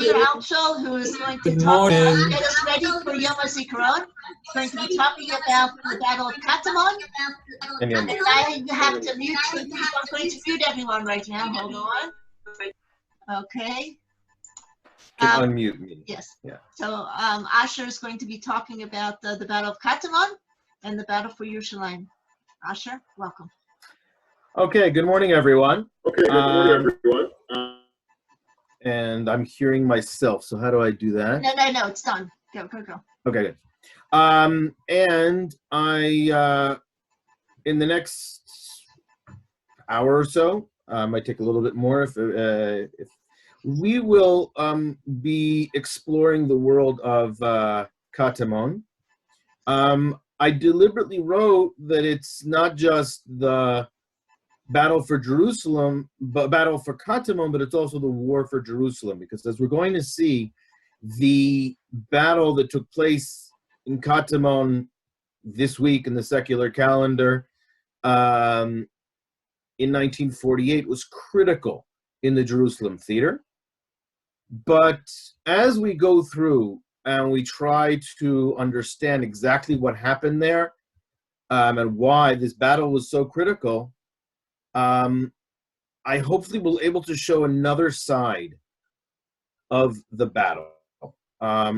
Altshul, who is going to get us ready for Yom HaZikaron. Going to be talking about the Battle of Katamon. And I have to mute. I'm going to mute everyone right now. Hold on. Okay. Can unmute me. Yes. Yeah. So Asher is going to be talking about the Battle of Katamon and the Battle for Yerushalayim. Asher, welcome. Okay. Good morning, everyone. And I'm hearing myself, so how do I do that? No, it's done. Go. Okay, good. And I, in the next hour or so, might take a little bit more if we will be exploring the world of Katamon. I deliberately wrote that it's not just the battle for Jerusalem, but battle for Katamon, but it's also the war for Jerusalem, because as we're going to see, the battle that took place in Katamon this week in the secular calendar in 1948 was critical in the Jerusalem theater. But as we go through and we try to understand exactly what happened there and why this battle was so critical, I hopefully will able to show another side of the battle,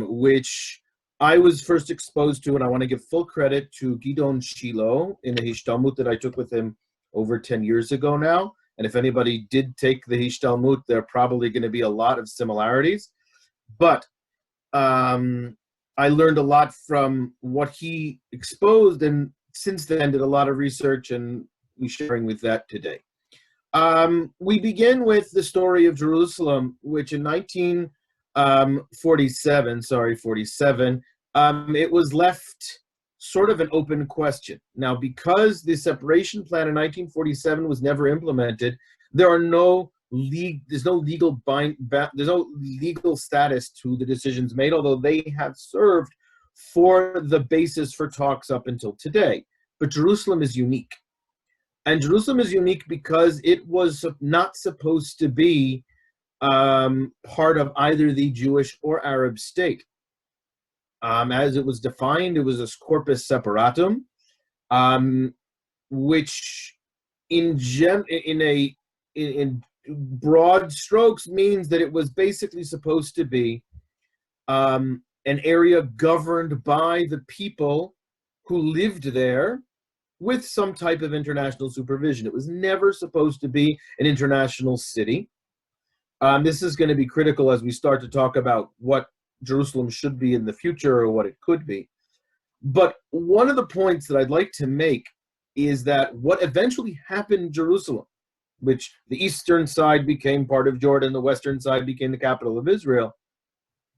which I was first exposed to, and I want to give full credit to Gidon Shiloh in the Hishtalmut that I took with him over 10 years ago now. And if anybody did take the Hishtalmut, there are probably going to be a lot of similarities. But I learned a lot from what he exposed, and since then did a lot of research, and we're sharing with that today. We begin with the story of Jerusalem, which in 1947, it was left sort of an open question. Now, because the separation plan in 1947 was never implemented, there's no legal status to the decisions made, although they have served for the basis for talks up until today. But Jerusalem is unique. And Jerusalem is unique because it was not supposed to be part of either the Jewish or Arab state. As it was defined, it was a corpus separatum, which in broad strokes means that it was basically supposed to be an area governed by the people who lived there, with some type of international supervision. It was never supposed to be an international city. This is going to be critical as we start to talk about what Jerusalem should be in the future or what it could be. But one of the points that I'd like to make is that what eventually happened in Jerusalem, which the eastern side became part of Jordan, the western side became the capital of Israel,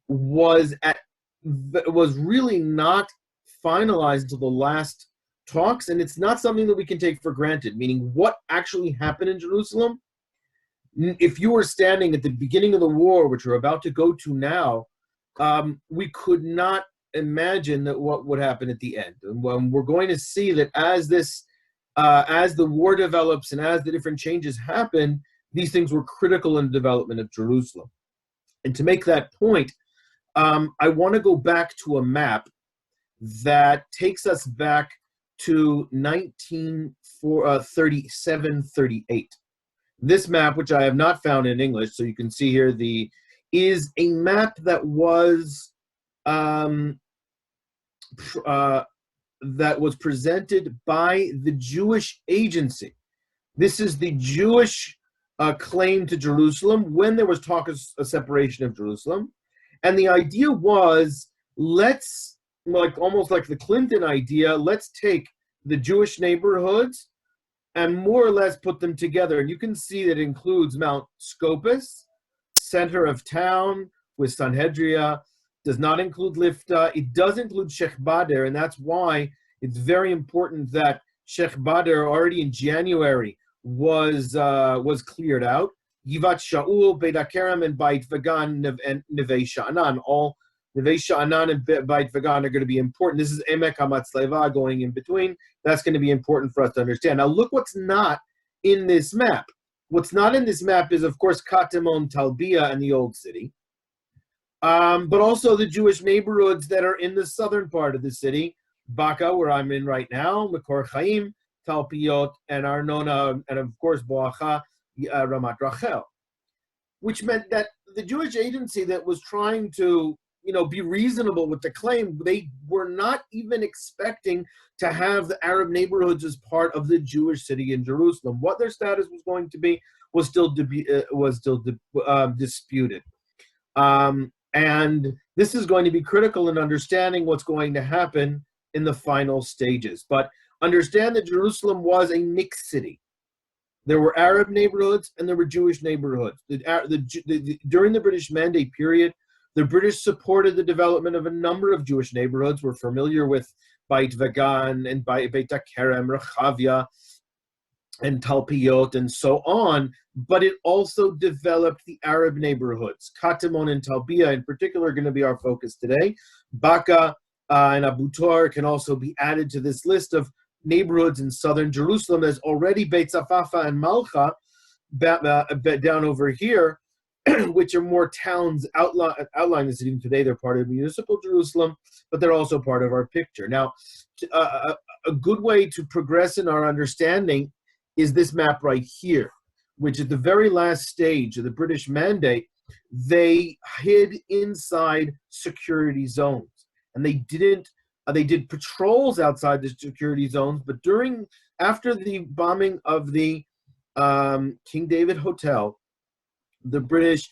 was really not finalized until the last talks, and it's not something that we can take for granted, meaning what actually happened in Jerusalem. If you were standing at the beginning of the war, which we're about to go to now, we could not imagine that what would happen at the end. And we're going to see that as the war develops and as the different changes happen, these things were critical in the development of Jerusalem. And to make that point, I want to go back to a map that takes us back to 1937-38. This map, which I have not found in English, so you can see here, is a map that was presented by the Jewish Agency. This is the Jewish claim to Jerusalem when there was talk of a separation of Jerusalem, and the idea was, almost like the Clinton idea, let's take the Jewish neighborhoods and more or less put them together. And you can see that it includes Mount Scopus, center of town, with Sanhedria, does not include Lifta. It does include Sheikh Badr, and that's why it's very important that Sheikh Badr already in January was cleared out. Givat Shaul, Beit HaKerem, and Beit Vagan, and Neve Sha'anan. All Neve Sha'anan and Beit Vagan are going to be important. This is Emek HaMatzleva going in between. That's going to be important for us to understand. Now look what's not in this map. What's not in this map is, of course, Katamon, Talbiya, and the Old City. but also the Jewish neighborhoods that are in the southern part of the city, Baka, where I'm in right now, Makor Chaim, Talpiot, and Arnona, and of course Boacha, Ramat Rachel, which meant that the Jewish agency that was trying to, be reasonable with the claim, they were not even expecting to have the Arab neighborhoods as part of the Jewish city in Jerusalem. What their status was going to be was still disputed. And this is going to be critical in understanding what's going to happen in the final stages. But understand that Jerusalem was a mixed city. There were Arab neighborhoods and there were Jewish neighborhoods. During the British Mandate period, the British supported the development of a number of Jewish neighborhoods. We're familiar with Beit Vagan and Beit HaKerem, Rechavia, and Talpiot, and so on. But it also developed the Arab neighborhoods. Katamon and Talbia, in particular, are going to be our focus today. Baka and Abu Tor can also be added to this list of neighborhoods in southern Jerusalem. There's already Beit Zafafa and Malcha down over here, which are more towns outline the city. Today they're part of municipal Jerusalem, but they're also part of our picture. Now, a good way to progress in our understanding is this map right here, which at the very last stage of the British Mandate, they hid inside security zones. And they did patrols outside the security zones, but after the bombing of the King David Hotel, the British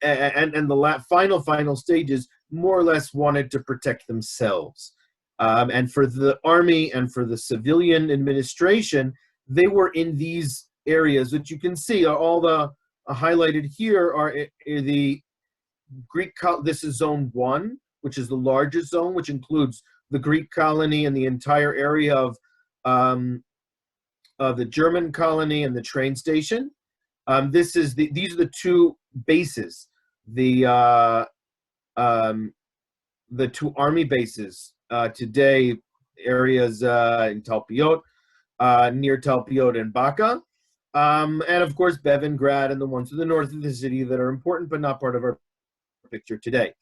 and the final stages more or less wanted to protect themselves. And for the army and for the civilian administration, they were in these areas, which you can see all the highlighted here are the Greek. This is Zone 1, which is the largest zone, which includes the Greek colony and the entire area of the German colony and the train station. These are the two bases, the two army bases today, areas in Talpiot, near Talpiot and Baka, and of course Bevengrad and the ones to the north of the city that are important but not part of our picture today.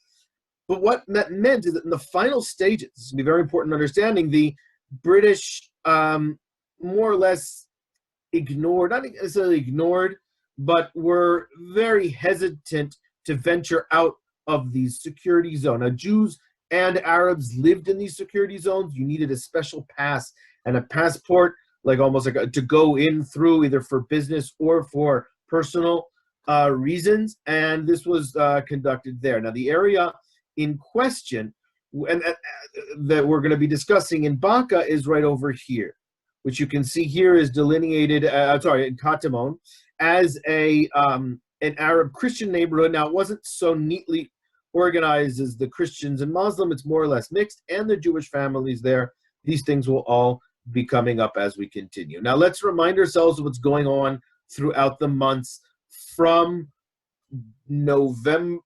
But what that meant is that in the final stages, this is going to be very important understanding, the British more or less ignored, not necessarily ignored, but were very hesitant to venture out of these security zones. Now, Jews and Arabs lived in these security zones. You needed a special pass and a passport, almost like to go in through, either for business or for personal reasons, and this was conducted there. Now, the area in question, and that we're going to be discussing in Baka, is right over here, which you can see here is delineated, in Katamon, as an Arab Christian neighborhood. Now, it wasn't so neatly organized as the Christians and Muslim. It's more or less mixed, and the Jewish families there. These things will all be coming up as we continue. Now, let's remind ourselves of what's going on throughout the months from November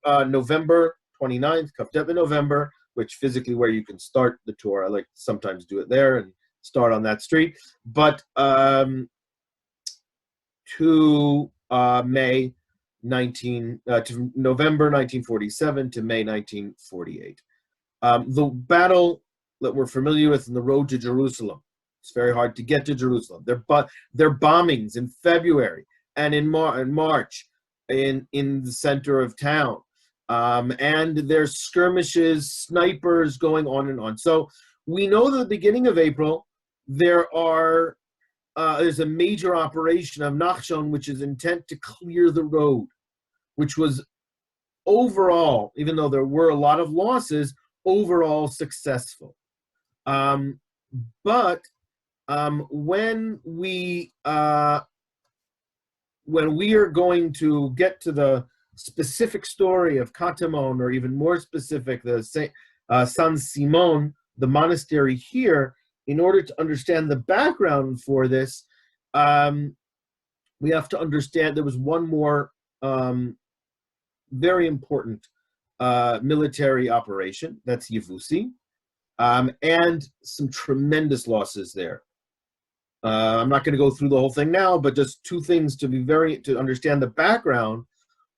29th, Kaftet in November, which physically where you can start the tour. I like to sometimes do it there and start on that street. But to November 1947 to May 1948. The battle that we're familiar with in the road to Jerusalem. It's very hard to get to Jerusalem. Their bombings in February and in March in the center of town. And there's skirmishes, snipers going on and on. So we know that at the beginning of April, there's a major operation of Nachshon, which is intent to clear the road, which was overall, even though there were a lot of losses, overall successful. But when we are going to get to the specific story of Katamon, or even more specific, the San Simon, the monastery here, in order to understand the background for this, we have to understand there was one more very important military operation, that's Yevusi, and some tremendous losses there. I'm not going to go through the whole thing now, but just two things to understand the background.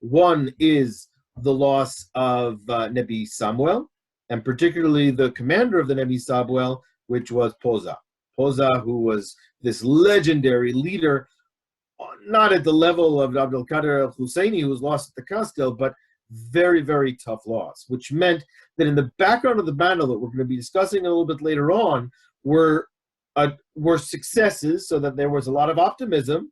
One is the loss of Nebi Samuel, and particularly the commander of the Nebi Samuel, which was Poza. Poza, who was this legendary leader, not at the level of Abdul Qadir al-Husseini, who was lost at the Kastel, but very, very tough loss, which meant that in the background of the battle that we're going to be discussing a little bit later on were successes, so that there was a lot of optimism,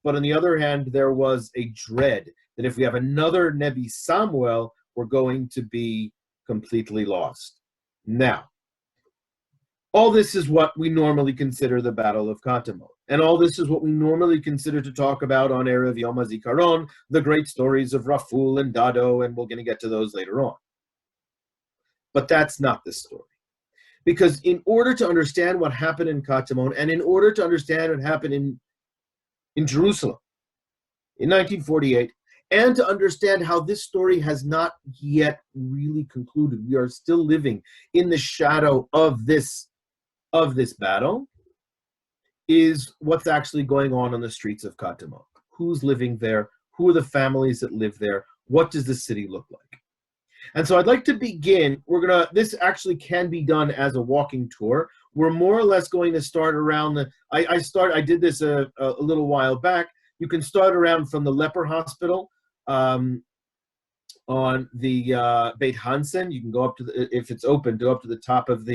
but on the other hand, there was a dread that if we have another Nebi Samuel, we're going to be completely lost. Now, all this is what we normally consider the Battle of Katamon. And all this is what we normally consider to talk about on Erev Yom HaZikaron, the great stories of Raful and Dado, and we're going to get to those later on. But that's not the story. Because in order to understand what happened in Katamon, and in order to understand what happened in Jerusalem in 1948, and to understand how this story has not yet really concluded, we are still living in the shadow of this battle, is what's actually going on the streets of Katamon. Who's living there? Who are the families that live there? What does the city look like? And so I'd like to begin. This actually can be done as a walking tour. We're more or less going to start around I did this a little while back. You can start around from the leper hospital on the Beit Hansen. You can go up to if it's open, go up to the top of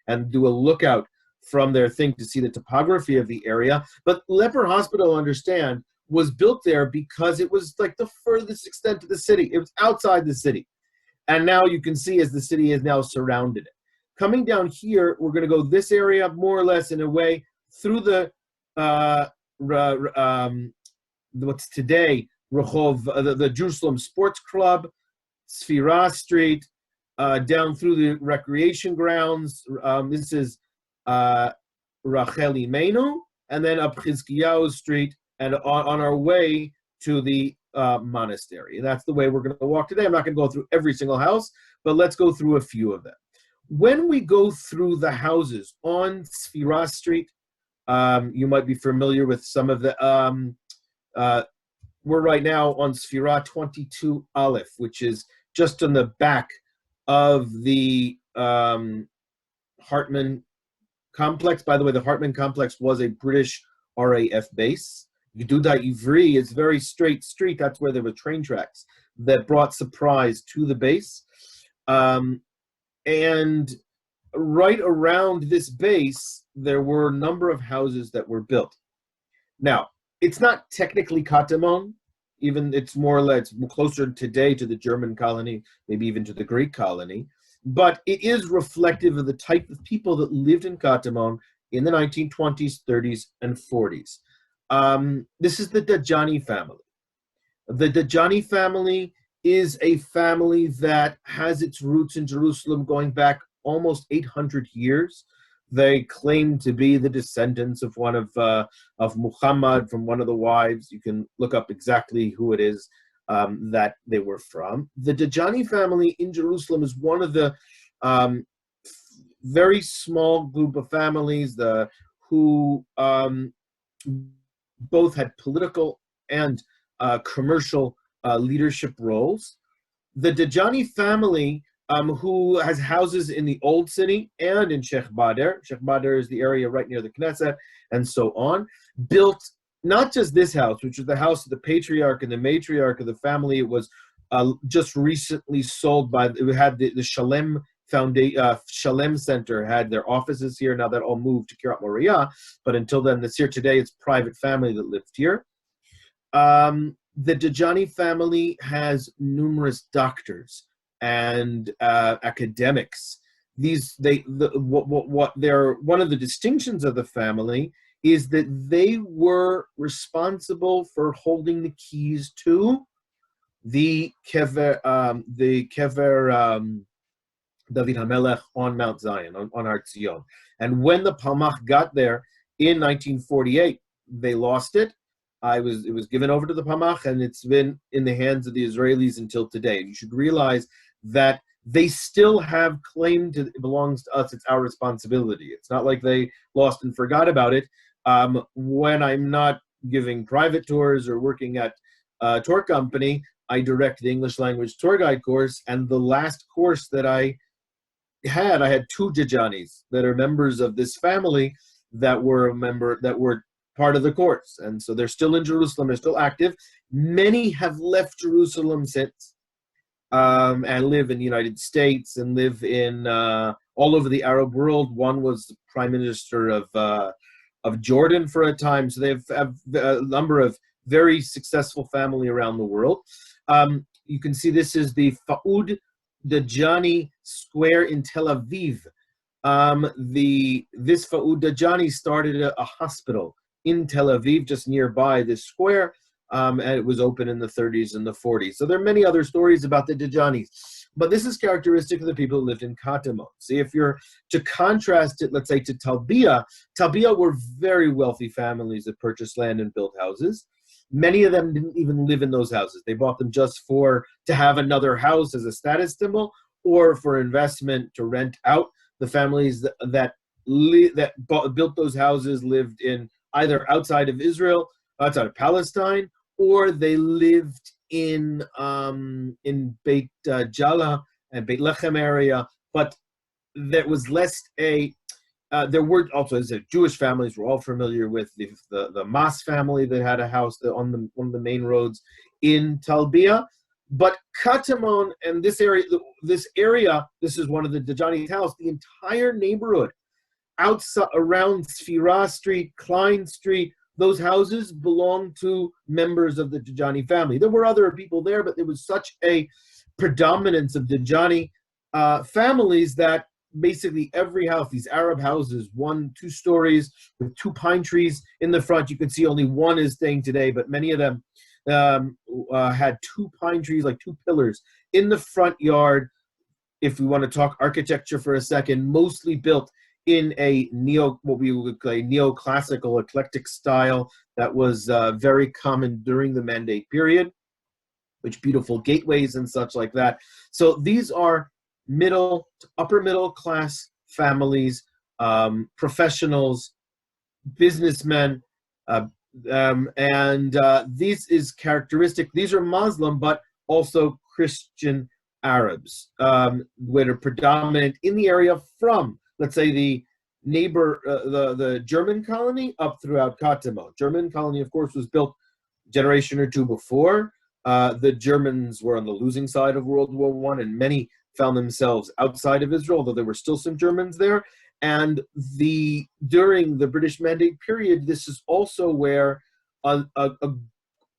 and do a lookout from their thing to see the topography of the area. But Leper Hospital, understand, was built there because it was like the furthest extent of the city. It was outside the city. And now you can see as the city has now surrounded it. Coming down here, we're going to go this area more or less in a way through the what's today Rehov, the Jerusalem Sports Club, Sfira Street, down through the recreation grounds. This is Rachel Imenu, and then up Chizkiyahu Street, and on our way to the monastery. And that's the way we're going to walk today. I'm not going to go through every single house, but let's go through a few of them. When we go through the houses on Sfira Street, you might be familiar with some of the, we're right now on Sfira 22 Aleph, which is just on the back of the Hartman complex. By the way, the Hartman complex was a British RAF base. Geduda Ivri is very straight street. That's where there were train tracks that brought supplies to the base. And right around this base, there were a number of houses that were built. Now, it's not technically Katamon. Even it's more or less closer today to the German colony, maybe even to the Greek colony. But it is reflective of the type of people that lived in Katamon in the 1920s, 30s, and 40s. This is the Dajani family. The Dajani family is a family that has its roots in Jerusalem going back almost 800 years. They claim to be the descendants of one of Muhammad, from one of the wives. You can look up exactly who it is that they were from. The Dajani family in Jerusalem is one of the very small group of families who both had political and commercial leadership roles. The Dajani family, who has houses in the Old City and in Sheikh Badr. Sheikh Badr is the area right near the Knesset, and so on. Built not just this house, which is the house of the patriarch and the matriarch of the family. It was just recently sold by, it had the Shalem Shalem Center had their offices here. Now that all moved to Kiryat Moriah, but until then, this here today, it's private family that lived here. The Dajani family has numerous doctors and academics. One of the distinctions of the family is that they were responsible for holding the keys to the kever David HaMelech on Mount Zion, on Har Zion. And when the Palmach got there in 1948, they lost it. It was given over to the Palmach, and it's been in the hands of the Israelis until today. You should realize that they still have claim to it belongs to us. It's our responsibility. It's not like they lost and forgot about it. When I'm not giving private tours or working at a tour company, I direct the English language tour guide course, and the last course that I had two Dajanis that are members of this family that were part of the course. And so they're still in Jerusalem, they're still active. Many have left Jerusalem since, and live in the United States and live in all over the Arab world. One was the prime minister of Jordan for a time. So they have a number of very successful family around the world. You can see this is the Fuad Dajani Square in Tel Aviv. This Fuad Dajani started a hospital in Tel Aviv, just nearby this square, and it was open in the 30s and the 40s. So there are many other stories about the Dajanis, but this is characteristic of the people who lived in Katamon. See, if you're to contrast it, let's say, to Talbiya were very wealthy families that purchased land and built houses. Many of them didn't even live in those houses. They bought them just to have another house as a status symbol, or for investment to rent out. The families that built those houses lived in either outside of Israel, outside of Palestine, or they lived in Beit Jala and Beit Lechem area. But there was less there were also, as Jewish families, we're all familiar with the Mas family that had a house on one of the main roads in Talbiya. But Katamon and this area, this is one of the Dajani house, the entire neighborhood, outside around Sfira Street, Klein Street, those houses belonged to members of the Dajani family. There were other people there, but there was such a predominance of Dajani families that basically every house, these Arab houses, 1-2 stories with 2 pine trees in the front. You can see only one is staying today, but many of them had 2 pine trees, like 2 pillars in the front yard. If we want to talk architecture for a second, mostly built in what we would call a neoclassical eclectic style that was very common during the Mandate period, which beautiful gateways and such like that. So these are middle to upper middle class families, professionals, businessmen, and this is characteristic. These are Muslim, but also Christian Arabs, that are predominant in the area from, let's say, the the German colony up throughout Katamon. German colony, of course, was built a generation or 2 before. The Germans were on the losing side of World War I, and many found themselves outside of Israel, although there were still some Germans there. And during the British Mandate period, this is also where a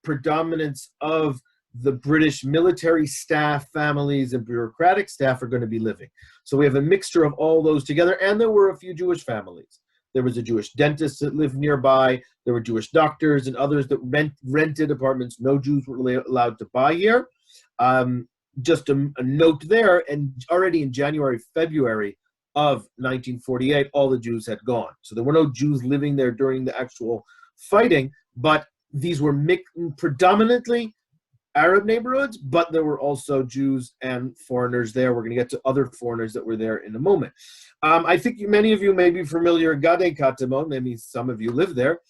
predominance of the British military staff, families, and bureaucratic staff are going to be living. So we have a mixture of all those together, and there were a few Jewish families. There was a Jewish dentist that lived nearby. There were Jewish doctors and others that rented apartments. No Jews were allowed to buy here. Just a note there, and already in January, February of 1948, all the Jews had gone. So there were no Jews living there during the actual fighting, but these were predominantly Arab neighborhoods, but there were also Jews and foreigners there. We're going to get to other foreigners that were there in a moment. I think many of you may be familiar with Gadei Katamon. Maybe some of you live there.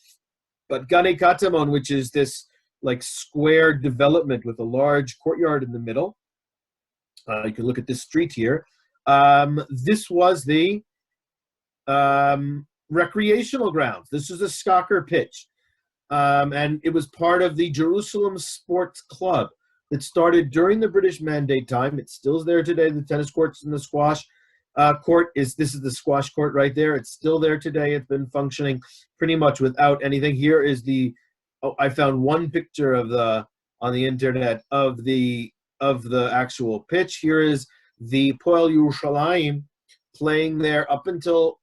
But Gadei Katamon, which is this like square development with a large courtyard in the middle. You can look at this street here. This was the recreational grounds. This is a soccer pitch. And it was part of the Jerusalem Sports Club that started during the British Mandate time. It's still there today. The tennis courts and the squash court this is the squash court right there. It's still there today. It's been functioning pretty much without anything. Here is I found one picture on the internet of the actual pitch. Here is the Poel Yerushalayim playing there up until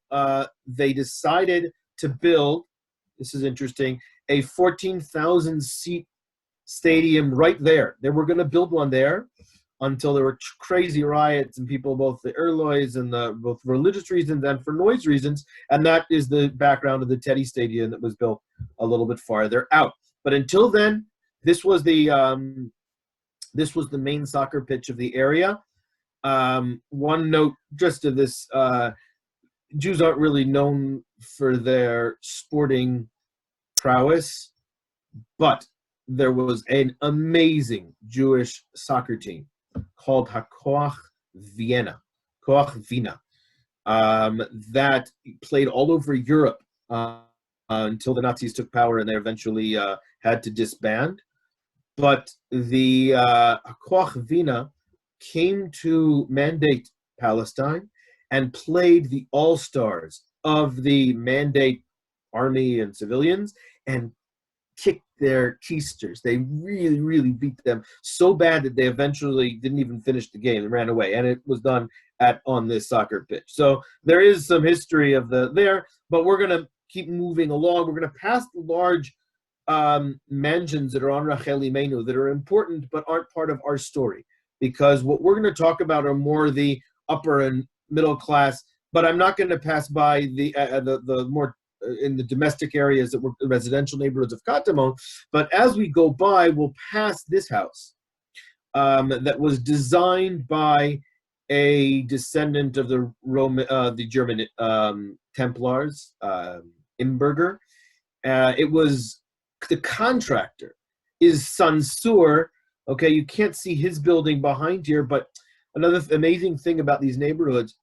they decided to build, this is interesting, a 14,000 seat stadium right there. They were going to build one there until there were crazy riots and people, both the Erlois and both religious reasons and for noise reasons. And that is the background of the Teddy Stadium that was built a little bit farther out. But until then, this was the main soccer pitch of the area. One note just to this, Jews aren't really known for their sporting prowess, but there was an amazing Jewish soccer team called Hakoach Vienna, Koach Vina, that played all over Europe until the Nazis took power and they eventually had to disband. But the Hakoach Vina came to mandate Palestine and played the all-stars of the mandate army and civilians and kicked their keisters. They really, really beat them so bad that they eventually didn't even finish the game and ran away. And it was done on this soccer pitch. So there is some history of there, but we're going to keep moving along. We're going to pass the large mansions that are on Rachel Imenu that are important but aren't part of our story, because what we're going to talk about are more the upper and middle class. But I'm not going to pass by the more in the domestic areas that were the residential neighborhoods of Katamon. But as we go by, we'll pass this house that was designed by a descendant of the German Templars, Imberger. It was the contractor is Sansour. Okay, you can't see his building behind here, but another amazing thing about these neighborhoods,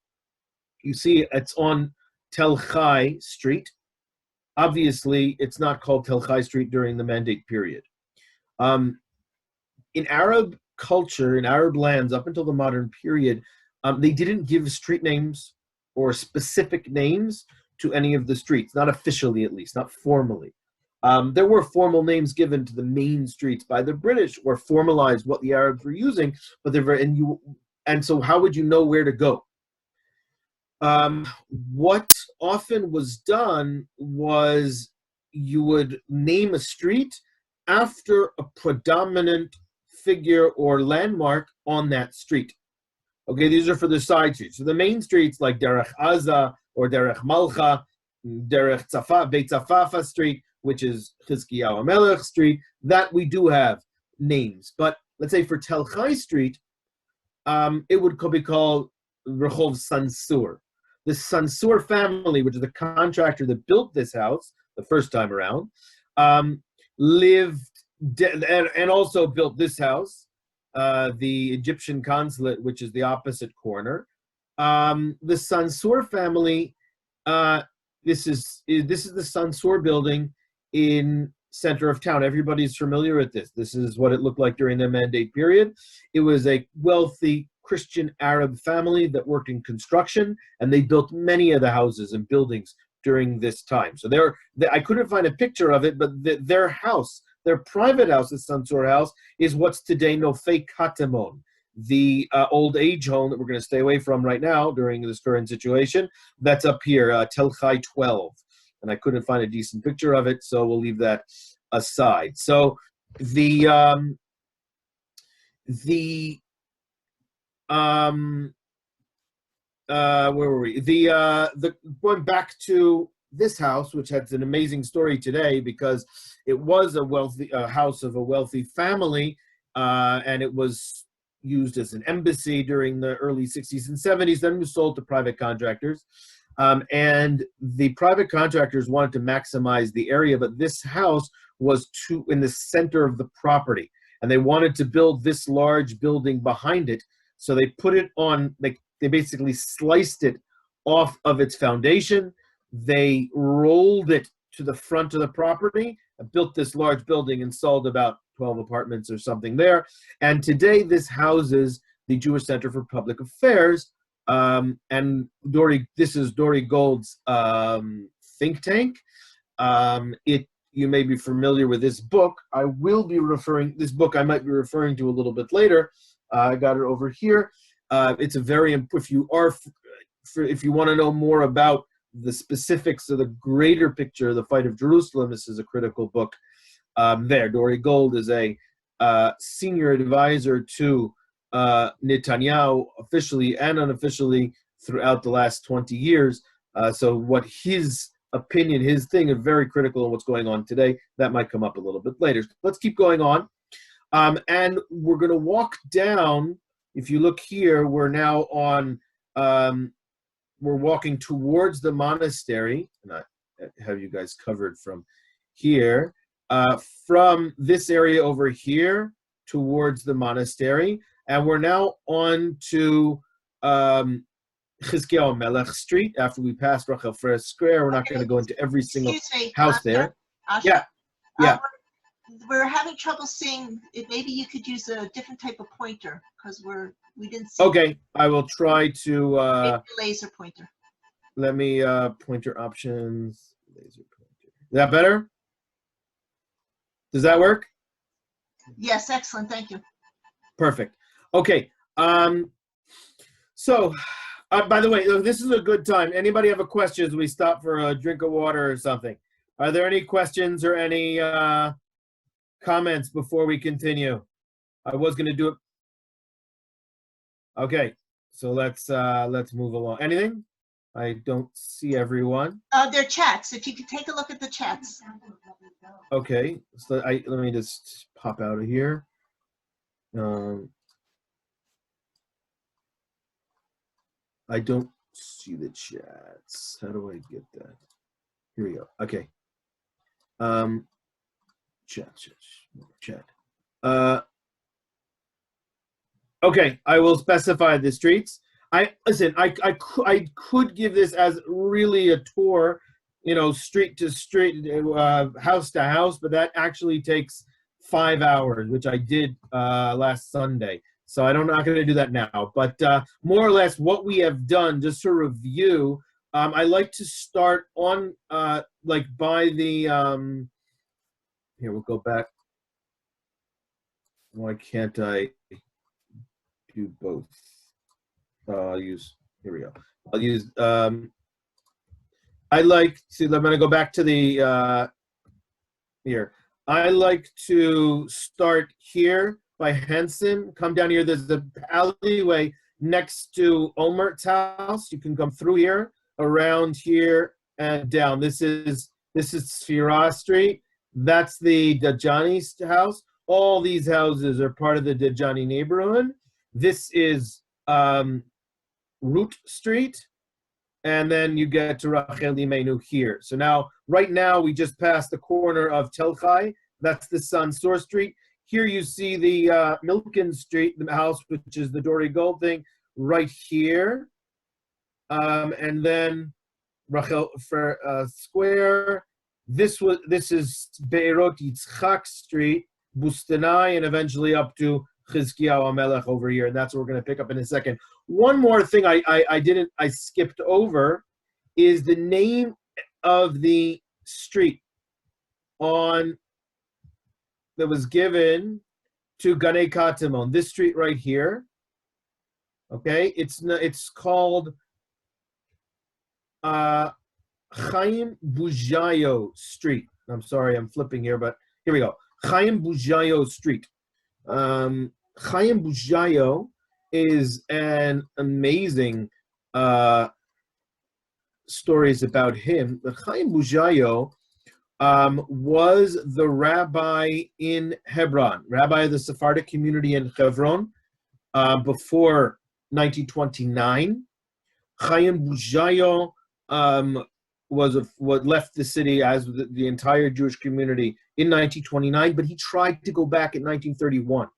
you see it's on Tel Hai Street. Obviously, it's not called Tel Hai Street during the Mandate period. In Arab culture, in Arab lands, up until the modern period, they didn't give street names or specific names to any of the streets, not officially at least, not formally. There were formal names given to the main streets by the British or formalized what the Arabs were using, but and so how would you know where to go? What often was done was you would name a street after a predominant figure or landmark on that street. Okay, these are for the side streets. So the main streets like Derech Aza or Derech Malcha, Derech Beit Zafafa Street, which is Chizkiyahu HaMelech Street, that we do have names. But let's say for Tel Hai Street, it would be called Rehov Sansour. The Sansour family, which is the contractor that built this house the first time around, lived and also built this house, the Egyptian Consulate, which is the opposite corner. The Sansour family, this is the Sansour Building in center of town. Everybody's familiar with this. This is what it looked like during the Mandate period. It was a wealthy Christian Arab family that worked in construction, and they built many of the houses and buildings during this time. So I couldn't find a picture of it, but their house, their private house, the Sansour house, is what's today Nofei Katamon, the old age home that we're going to stay away from right now during this current situation. That's up here, Tel Hai 12. And I couldn't find a decent picture of it, so we'll leave that aside. So where were we? Going back to this house, which has an amazing story today because it was a house of a wealthy family, and it was used as an embassy during the early 60s and 70s. Then it was sold to private contractors. And the private contractors wanted to maximize the area, but this house was in the center of the property, and they wanted to build this large building behind it. So they put it on, they basically sliced it off of its foundation. They rolled it to the front of the property and built this large building and sold about 12 apartments or something there. And today this houses the Jewish Center for Public Affairs. And this is Dori Gold's think tank. You may be familiar with this book. This book I might be referring to a little bit later. I got it over here. It's if you want to know more about the specifics of the greater picture of the fight of Jerusalem, this is a critical book. Dori Gold is a senior advisor to Netanyahu, officially and unofficially, throughout the last 20 years. So what his opinion, his thing, is very critical on what's going on today. That might come up a little bit later. Let's keep going on. And we're going to walk down. If you look here, we're now on, we're walking towards the monastery. And I have you guys covered from here. from this area over here towards the monastery, and we're now on to Chizkiyahu Melech Street. After we pass Rachel Ferris Square, we're not going to go into every single house there. Yeah. We're having trouble seeing. Maybe you could use a different type of pointer because we didn't see. Okay, I will try to laser pointer. Let me pointer options. Laser pointer. Is that better? Does that work? Yes, excellent. Thank you. Perfect. Okay. So, by the way, this is a good time. Anybody have a question? We stop for a drink of water or something. Are there any questions or any comments before we continue? I was going to do it. Okay. So let's move along. Anything? I don't see everyone. They're chats. If you could take a look at the chats. Okay. So let me just pop out of here. I don't see the chats. How do I get that? Here we go. Okay. Chat. Okay, I will specify the streets. I could give this as really a tour, street to street, house to house, but that actually takes 5 hours, which I did last Sunday. So I'm not going to do that now. But more or less what we have done, just to review, I like to start on, by the, here, we'll go back. Why can't I do both? I'll use, here we go. I'll use, I'm going to go back to the, here. I like to start here by Henson, come down here. There's the alleyway next to Omert's house. You can come through here, around here, and down. This is Sfira Street. That's the Dajani house. All these houses are part of the Dajani neighborhood. This is Root Street, and then you get to Rachel Imenu here. So now, right now, we just passed the corner of Tel Hai. That's the Sansour Street. Here you see the Milken Street, the house, which is the Dory Gold thing, right here. And then Rachel Square. This is Beirut Yitzchak Street, Bustanai, and eventually up to Chizkiyahu HaMelech over here, and that's what we're going to pick up in a second. One more thing I skipped over is the name of the street that was given to Ganei Katamon. This street right here. Okay, it's called Chaim Bujayo Street. I'm sorry, I'm flipping here, but here we go. Chaim Bujayo Street. Chaim Bujayo is an amazing stories about him. But Chaim Bujayo was the rabbi in Hebron, rabbi of the Sephardic community in Hebron before 1929. Chaim Bujayo left the city as the entire Jewish community in 1929, but he tried to go back in 1931.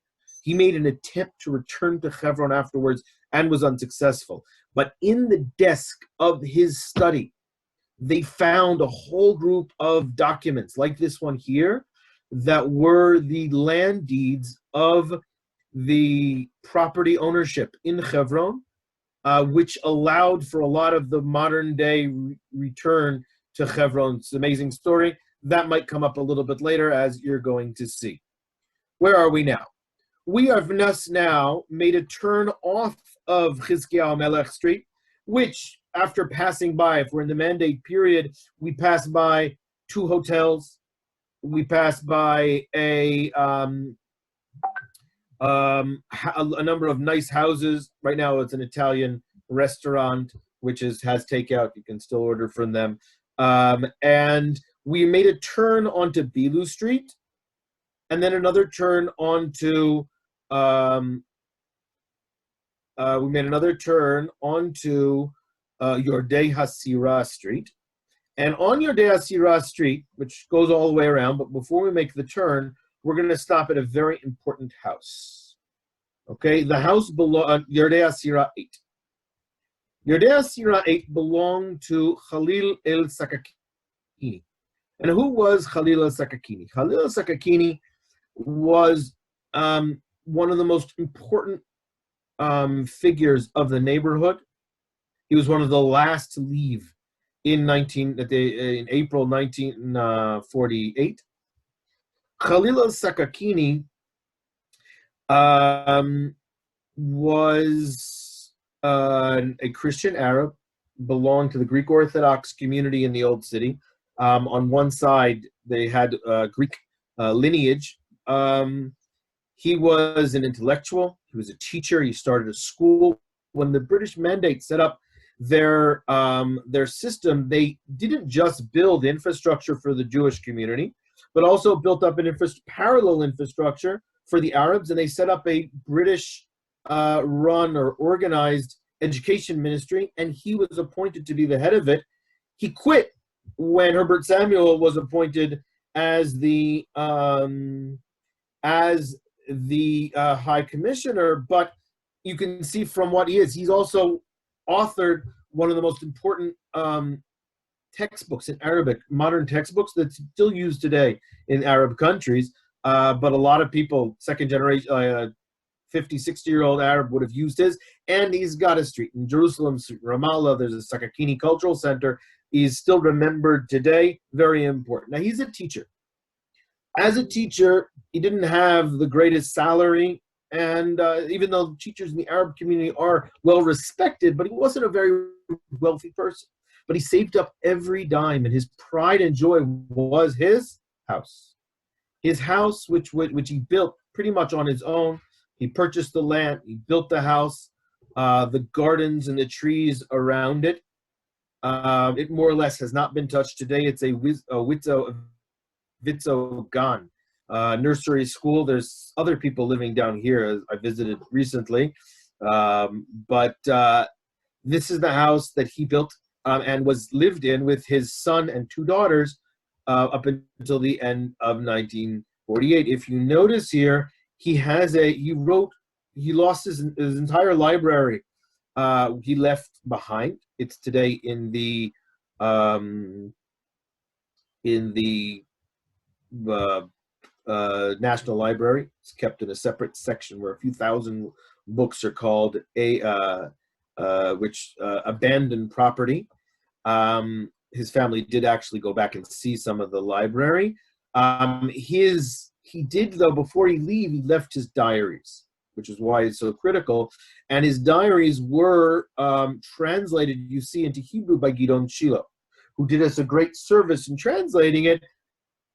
He made an attempt to return to Hebron afterwards and was unsuccessful. But in the desk of his study, they found a whole group of documents like this one here that were the land deeds of the property ownership in Hebron, which allowed for a lot of the modern day return to Hebron. It's an amazing story. That might come up a little bit later, as you're going to see. Where are we now? We have now made a turn off of Chizkiyahu Melech Street, which, after passing by, if we're in the mandate period, we pass by 2 hotels. We pass by a number of nice houses. Right now, it's an Italian restaurant, which has takeout. You can still order from them. And we made a turn onto Bilu Street, and then another turn onto we made another turn onto Yordei Hasira Street, And on Yerdei Asira Street, which goes all the way around, but before we make the turn, we're going to stop at a very important house. Okay, the house belongs Yerdei Asira 8. Yerdei Asira 8 belonged to Khalil el Sakakini. And who was Khalil el Sakakini? Khalil el Sakakini was one of the most important figures of the neighborhood. He was one of the last to leave in April 1948. Khalil el Sakakini was a Christian Arab, belonged to the Greek Orthodox community in the Old City. On one side, they had Greek lineage. He was an intellectual. He was a teacher. He started a school. When the British Mandate set up their system, they didn't just build infrastructure for the Jewish community, but also built up an parallel infrastructure for the Arabs, and they set up a British run or organized education ministry, and he was appointed to be the head of it. He quit when Herbert Samuel was appointed as the High Commissioner, but you can see from what he is, he's also authored one of the most important textbooks in Arabic, modern textbooks that's still used today in Arab countries, but a lot of people, second generation, 50, 60-year-old Arab would have used his, and he's got a street in Jerusalem, Ramallah, there's a Sakakini Cultural Center. He's still remembered today, very important. Now, he's a teacher. As a teacher, he didn't have the greatest salary, and even though teachers in the Arab community are well respected, but he wasn't a very wealthy person. But he saved up every dime, and his pride and joy was his house. His house, which he built pretty much on his own. He purchased the land, he built the house, the gardens and the trees around it. It more or less has not been touched today. It's a Vitzo Gan nursery school. There's other people living down here, as I visited recently. But this is the house that he built and was lived in with his son and two daughters up until the end of 1948. If you notice here, he lost his entire library. He left behind. It's today in the National Library. It's kept in a separate section where a few thousand books are called abandoned property. His family did actually go back and see some of the library. He did, though, before he left his diaries, which is why it's so critical. And his diaries were translated, you see, into Hebrew by Gidon Shilo, who did us a great service in translating it.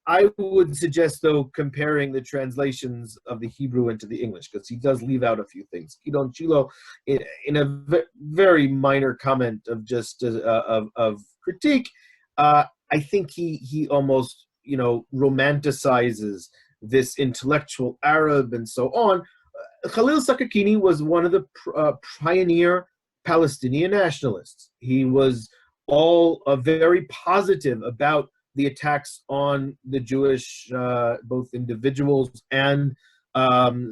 I would suggest, though, comparing the translations of the Hebrew into the English, because he does leave out a few things. Gidon Shilo, in a very minor comment of just of critique, I think he almost romanticizes this intellectual Arab and so on. Khalil Sakakini was one of the pioneer Palestinian nationalists. He was very positive about the attacks on the Jewish, both individuals and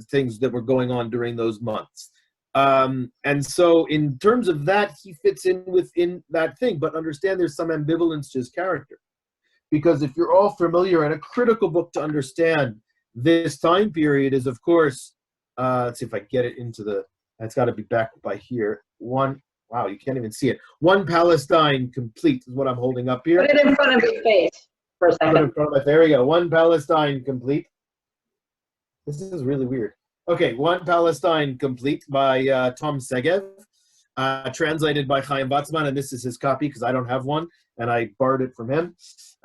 things that were going on during those months. And so in terms of that, he fits in within that thing. But understand there's some ambivalence to his character. Because if you're all familiar, and a critical book to understand this time period is, of course, let's see if I get it into that's got to be back by here. Wow, you can't even see it. One Palestine Complete is what I'm holding up here. Put it in front of your face for a second. There we go. One Palestine Complete. This is really weird. Okay, One Palestine Complete by Tom Segev, translated by Chaim Watzman, and this is his copy because I don't have one, and I borrowed it from him,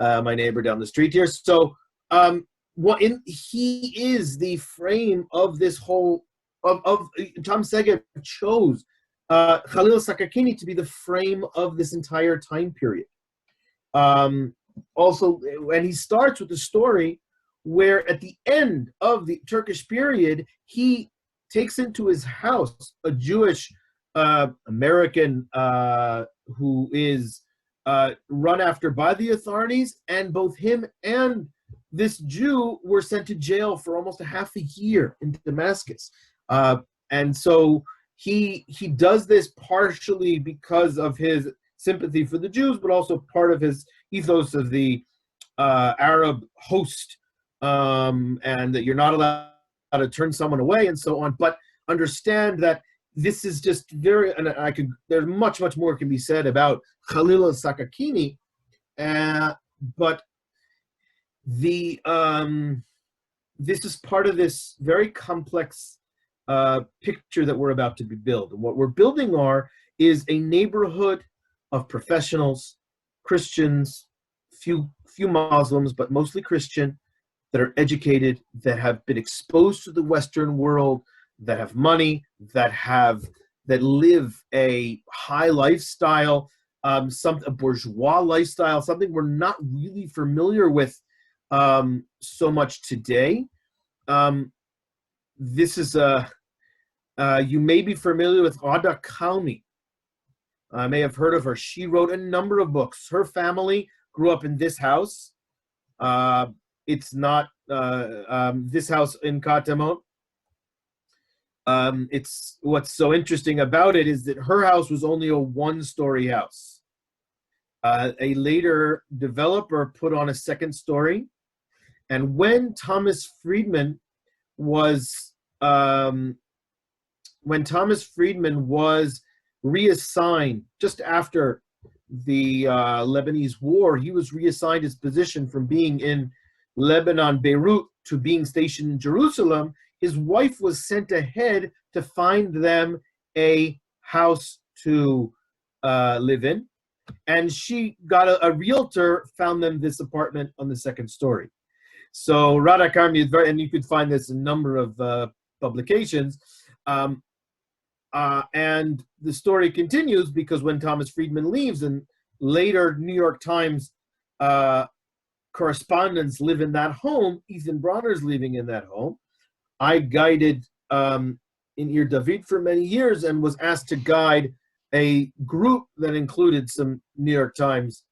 my neighbor down the street here. So he is the frame of this whole, Tom Segev chose Khalil Sakakini to be the frame of this entire time period. Also, and he starts with the story where at the end of the Turkish period, he takes into his house a Jewish American who is run after by the authorities, and both him and this Jew were sent to jail for almost a half a year in Damascus. And so he does this partially because of his sympathy for the Jews, but also part of his ethos of the Arab host, and that you're not allowed to turn someone away and so on. But understand that this is just very, and there's much more can be said about Khalil el Sakakini, but this is part of this very complex picture that we're about to be built. And what we're building is a neighborhood of professionals, Christians, few Muslims, but mostly Christian, that are educated, that have been exposed to the Western world, that have money, that live a high lifestyle, a bourgeois lifestyle, something we're not really familiar with so much today. This is you may be familiar with Ada Kalmi. I may have heard of her. She wrote a number of books. Her family grew up in this house. It's not this house in Katamon. It's what's so interesting about it is that her house was only a one-story house. A later developer put on a second story, and when Thomas Friedman was reassigned just after the Lebanese war, he was reassigned his position from being in Lebanon, Beirut, to being stationed in Jerusalem. His wife was sent ahead to find them a house to live in, and she got a realtor, found them this apartment on the second story. So Rada Karmi is and you could find this in a number of publications. And the story continues because when Thomas Friedman leaves, and later New York Times correspondents live in that home, Ethan Bronner's living in that home. I guided in Ir David for many years and was asked to guide a group that included some New York Times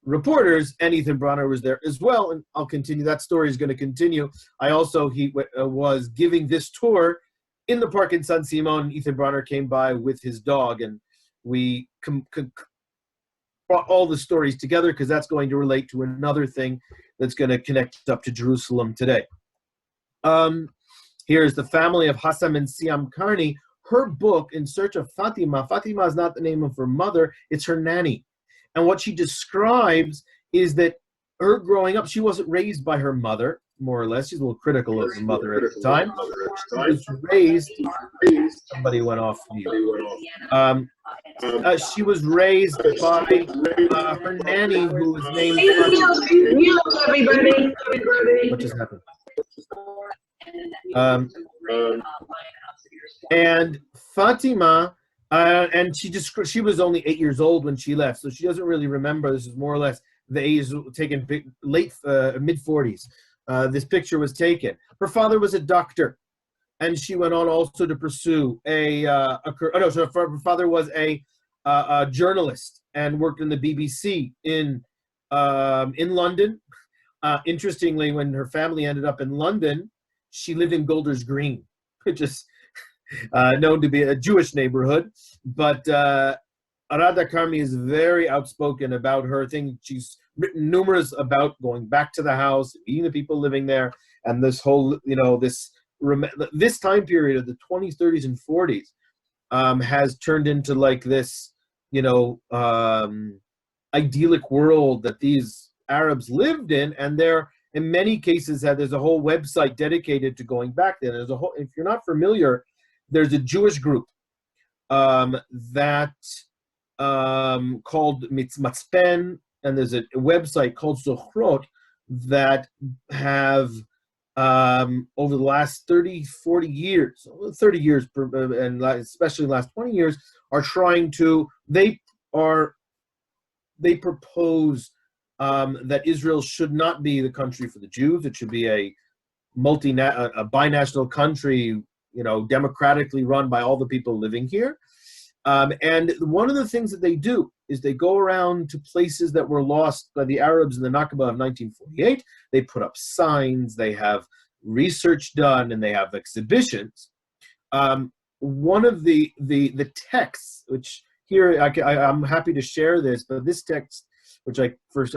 reporters, and Ethan Bronner was there as well. And I'll continue. That story is going to continue. I also was giving this tour in the park in San Simon. Ethan Bronner came by with his dog, and we brought all the stories together because that's going to relate to another thing that's going to connect up to Jerusalem today. Here's the family of Hassam and Siam Karni. Her book, In Search of Fatima. Fatima is not the name of her mother, it's her nanny. And what she describes is that her growing up, she wasn't raised by her mother, more or less. She's a little critical of her mother at the time. She was raised, somebody went off mute. She was raised by her nanny, who was named Fatima. What just happened? And Fatima, and she was only 8 years old when she left, so she doesn't really remember. This is more or less the age taken late mid-40s. This picture was taken. Her father was a doctor, and she went on also to pursue her father was a journalist and worked in the BBC in London. Interestingly, when her family ended up in London, she lived in Golders Green, which is known to be a Jewish neighborhood. But Rada Karmi is very outspoken about her thing. She's written numerous about going back to the house, meeting the people living there, and this whole, this time period of the 20s, 30s, and 40s has turned into like this, idyllic world that these Arabs lived in, and there, in many cases, there's a whole website dedicated to going back there. There's a whole, if you're not familiar, there's a Jewish group that called Matzpen, and there's a website called Zochrot that have over the last 30, 40 years, 30 years, and especially the last 20 years, are trying to, they propose that Israel should not be the country for the Jews. It should be a binational country, democratically run by all the people living here. And one of the things that they do is they go around to places that were lost by the Arabs in the Nakba of 1948. They put up signs, they have research done, and they have exhibitions. One of the texts, which here I'm happy to share this, but this text, which I first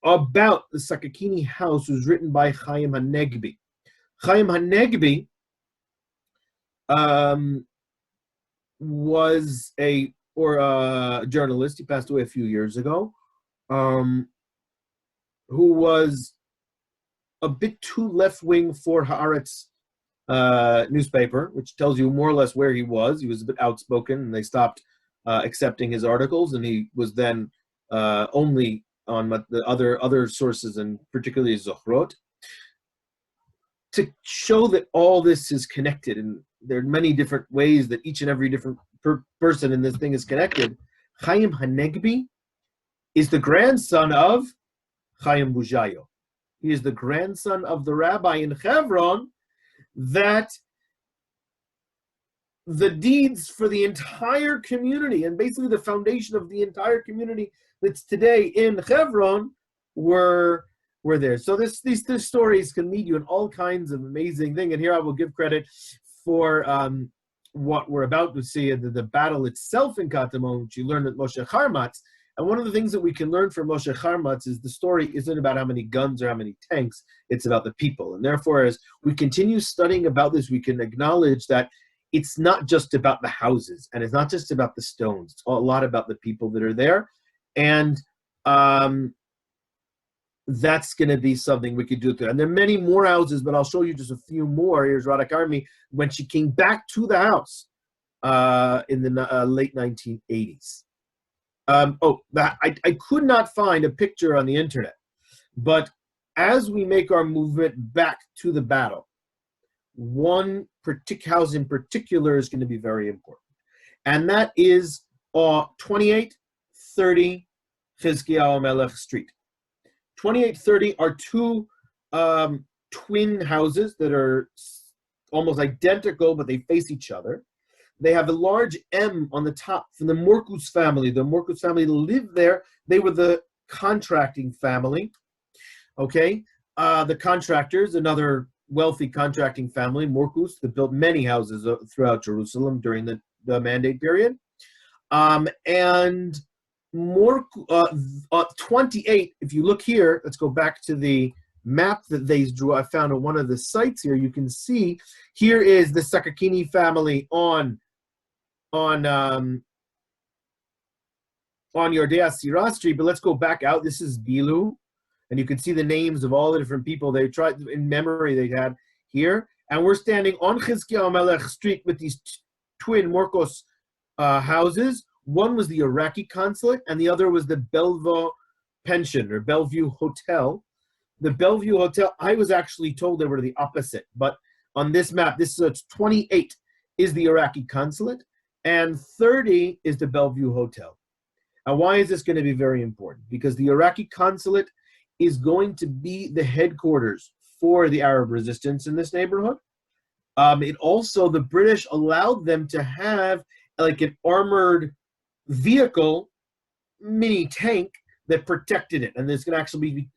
about the Sakakini house, was written by Chaim Hanegbi. Chaim Hanegbi was a journalist. He passed away a few years ago, who was a bit too left-wing for Haaretz newspaper, which tells you more or less where he was. He was a bit outspoken, and they stopped accepting his articles, and he was then only on the other sources, and particularly Zochrot, to show that all this is connected, and there are many different ways that each and every different person in this thing is connected. Chaim Hanegbi is the grandson of Chaim Bujayo. He is the grandson of the rabbi in Hebron that the deeds for the entire community, and basically the foundation of the entire community that's today in Hebron, were there. So these stories can lead you in all kinds of amazing things. And here I will give credit for what we're about to see, the battle itself in Katamon, which you learned at Moshe Charmatz. And one of the things that we can learn from Moshe Charmatz is the story isn't about how many guns or how many tanks, it's about the people. And therefore, as we continue studying about this, we can acknowledge that it's not just about the houses, and it's not just about the stones. It's a lot about the people that are there. And that's going to be something we could do there. And there are many more houses, but I'll show you just a few more. Here's Radak Army when she came back to the house in the late 1980s. I could not find a picture on the internet, but as we make our movement back to the battle, one house in particular is going to be very important, and that is 2830 Chizkiyahu Melech Street. 2830 are two twin houses that are almost identical, but they face each other. They have a large M on the top from the Morkus family. The Morkus family lived there. They were the contracting family. Okay, the contractors, another wealthy contracting family, Morkus, that built many houses throughout Jerusalem during the Mandate period. And 28, if you look here, let's go back to the map that they drew. I found on one of the sites here. You can see here is the Sakakini family on Yordei Sirah Street, but let's go back out. This is Bilu, and you can see the names of all the different people they tried in memory they had here. And we're standing on Chizkiyahu Melech Street with these twin Morkos houses. One was the Iraqi Consulate, and the other was the Bellevue Pension, or Bellevue Hotel. The Bellevue Hotel, I was actually told they were the opposite, but on this map, this is 28 is the Iraqi Consulate, and 30 is the Bellevue Hotel. Now, why is this going to be very important? Because the Iraqi Consulate is going to be the headquarters for the Arab resistance in this neighborhood. It also, the British allowed them to have like an armored vehicle, mini tank that protected it. And there's going to actually be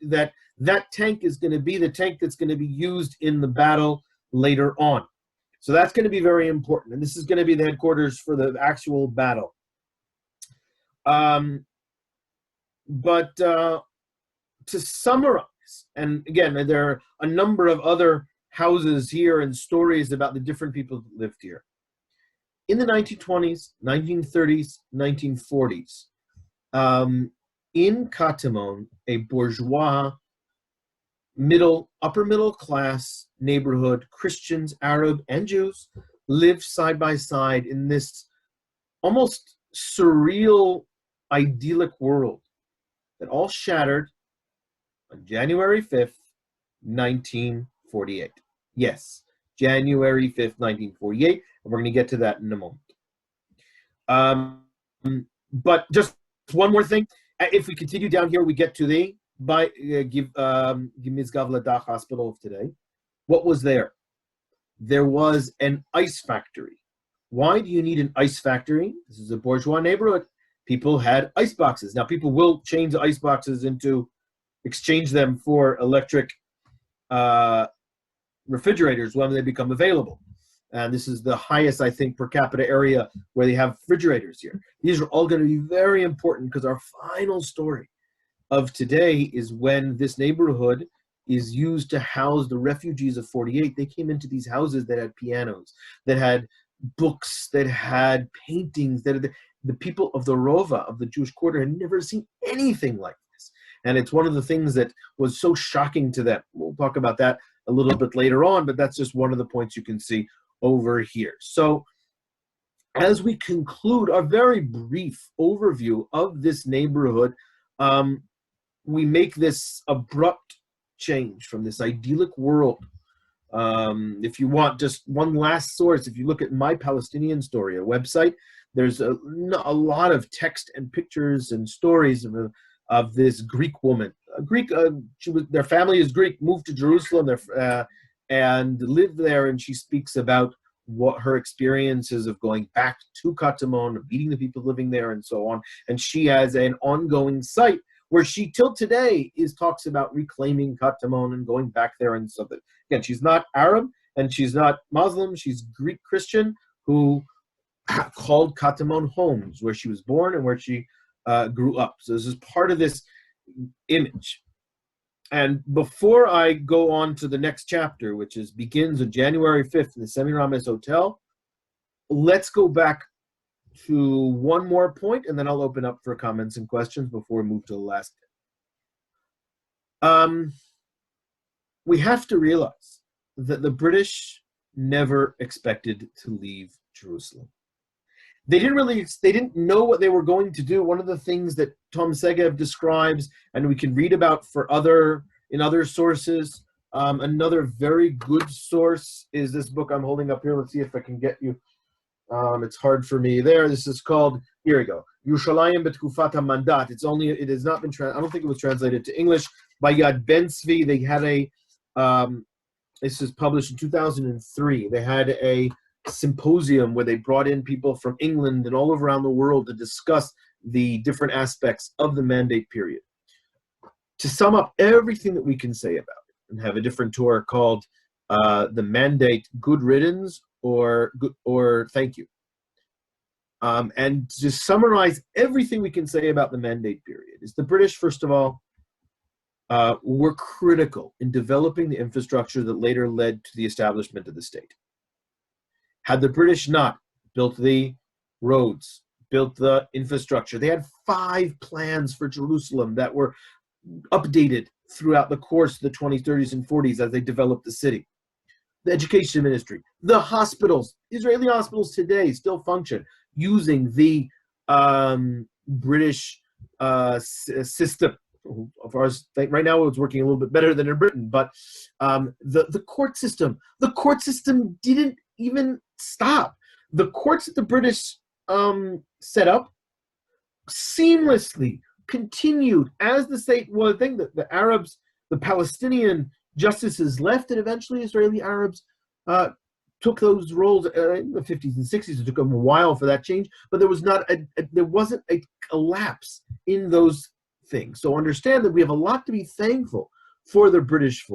that tank is going to be the tank that's going to be used in the battle later on. So that's going to be very important. And this is going to be the headquarters for the actual battle. But to summarize, and again, there are a number of other houses here and stories about the different people that lived here. In the 1920s, 1930s, 1940s, in Katamon, a bourgeois, upper middle class neighborhood, Christians, Arab, and Jews lived side by side in this almost surreal, idyllic world that all shattered on January 5th, 1948. Yes, January 5th, 1948, and we're going to get to that in a moment. But just one more thing. If we continue down here, we get to the Mizgav Ladach Hospital of today. What was there? There was an ice factory Why do you need an ice factory? This is a bourgeois neighborhood. People had ice boxes. Now people will change the ice boxes exchange them for electric refrigerators when they become available. And this is the highest, I think, per capita area where they have refrigerators here. These are all going to be very important because our final story of today is when this neighborhood is used to house the refugees of 48. They came into these houses that had pianos, that had books, that had paintings, that had, the people of the Rova, of the Jewish quarter, had never seen anything like this. And it's one of the things that was so shocking to them. We'll talk about that a little bit later on, but that's just one of the points you can see over here. So as we conclude our very brief overview of this neighborhood, we make this abrupt change from this idyllic world. If you want just one last source, if you look at My Palestinian Story, a website, there's a lot of text and pictures and stories of this Greek woman. Their family is Greek, moved to Jerusalem and lived there, and she speaks about what her experiences of going back to Katamon, meeting the people living there, and so on. And she has an ongoing site where she, till today, talks about reclaiming Katamon and going back there and something. Again, she's not Arab and she's not Muslim. She's Greek Christian who called Katamon home, where she was born and where she grew up. So this is part of this image. And before I go on to the next chapter, which begins on January 5th in the Semiramis Hotel, let's go back to one more point, and then I'll open up for comments and questions before we move to the last bit. We have to realize that the British never expected to leave Jerusalem. They didn't know what they were going to do. One of the things that Tom Segev describes, and we can read about in other sources, another very good source is this book I'm holding up here. Let's see if I can get you. It's hard for me there. This is called, here we go, Yerushalayim B'Tkufat HaMandat. It has not been, I don't think it was translated to English, by Yad Ben Tzvi. They had this is published in 2003. They had a symposium where they brought in people from England and all over around the world to discuss the different aspects of the Mandate period. To sum up everything that we can say about it, and have a different tour called The Mandate, Good Riddance or Thank You. And to summarize everything we can say about the Mandate period is the British, first of all, were critical in developing the infrastructure that later led to the establishment of the state. Had the British not built the roads, built the infrastructure, they had 5 plans for Jerusalem that were updated throughout the course of the 20s, 30s, and 40s as they developed the city. The education ministry, the hospitals, Israeli hospitals today still function using the British system. As right now it's working a little bit better than in Britain, but the court system didn't even stop. The courts that the British set up seamlessly continued as the state was. I think that the Arabs, the Palestinian justices left, and eventually Israeli Arabs took those roles in the 50s and 60s. It took them a while for that change, but there wasn't a collapse in those things. So understand that we have a lot to be thankful for the British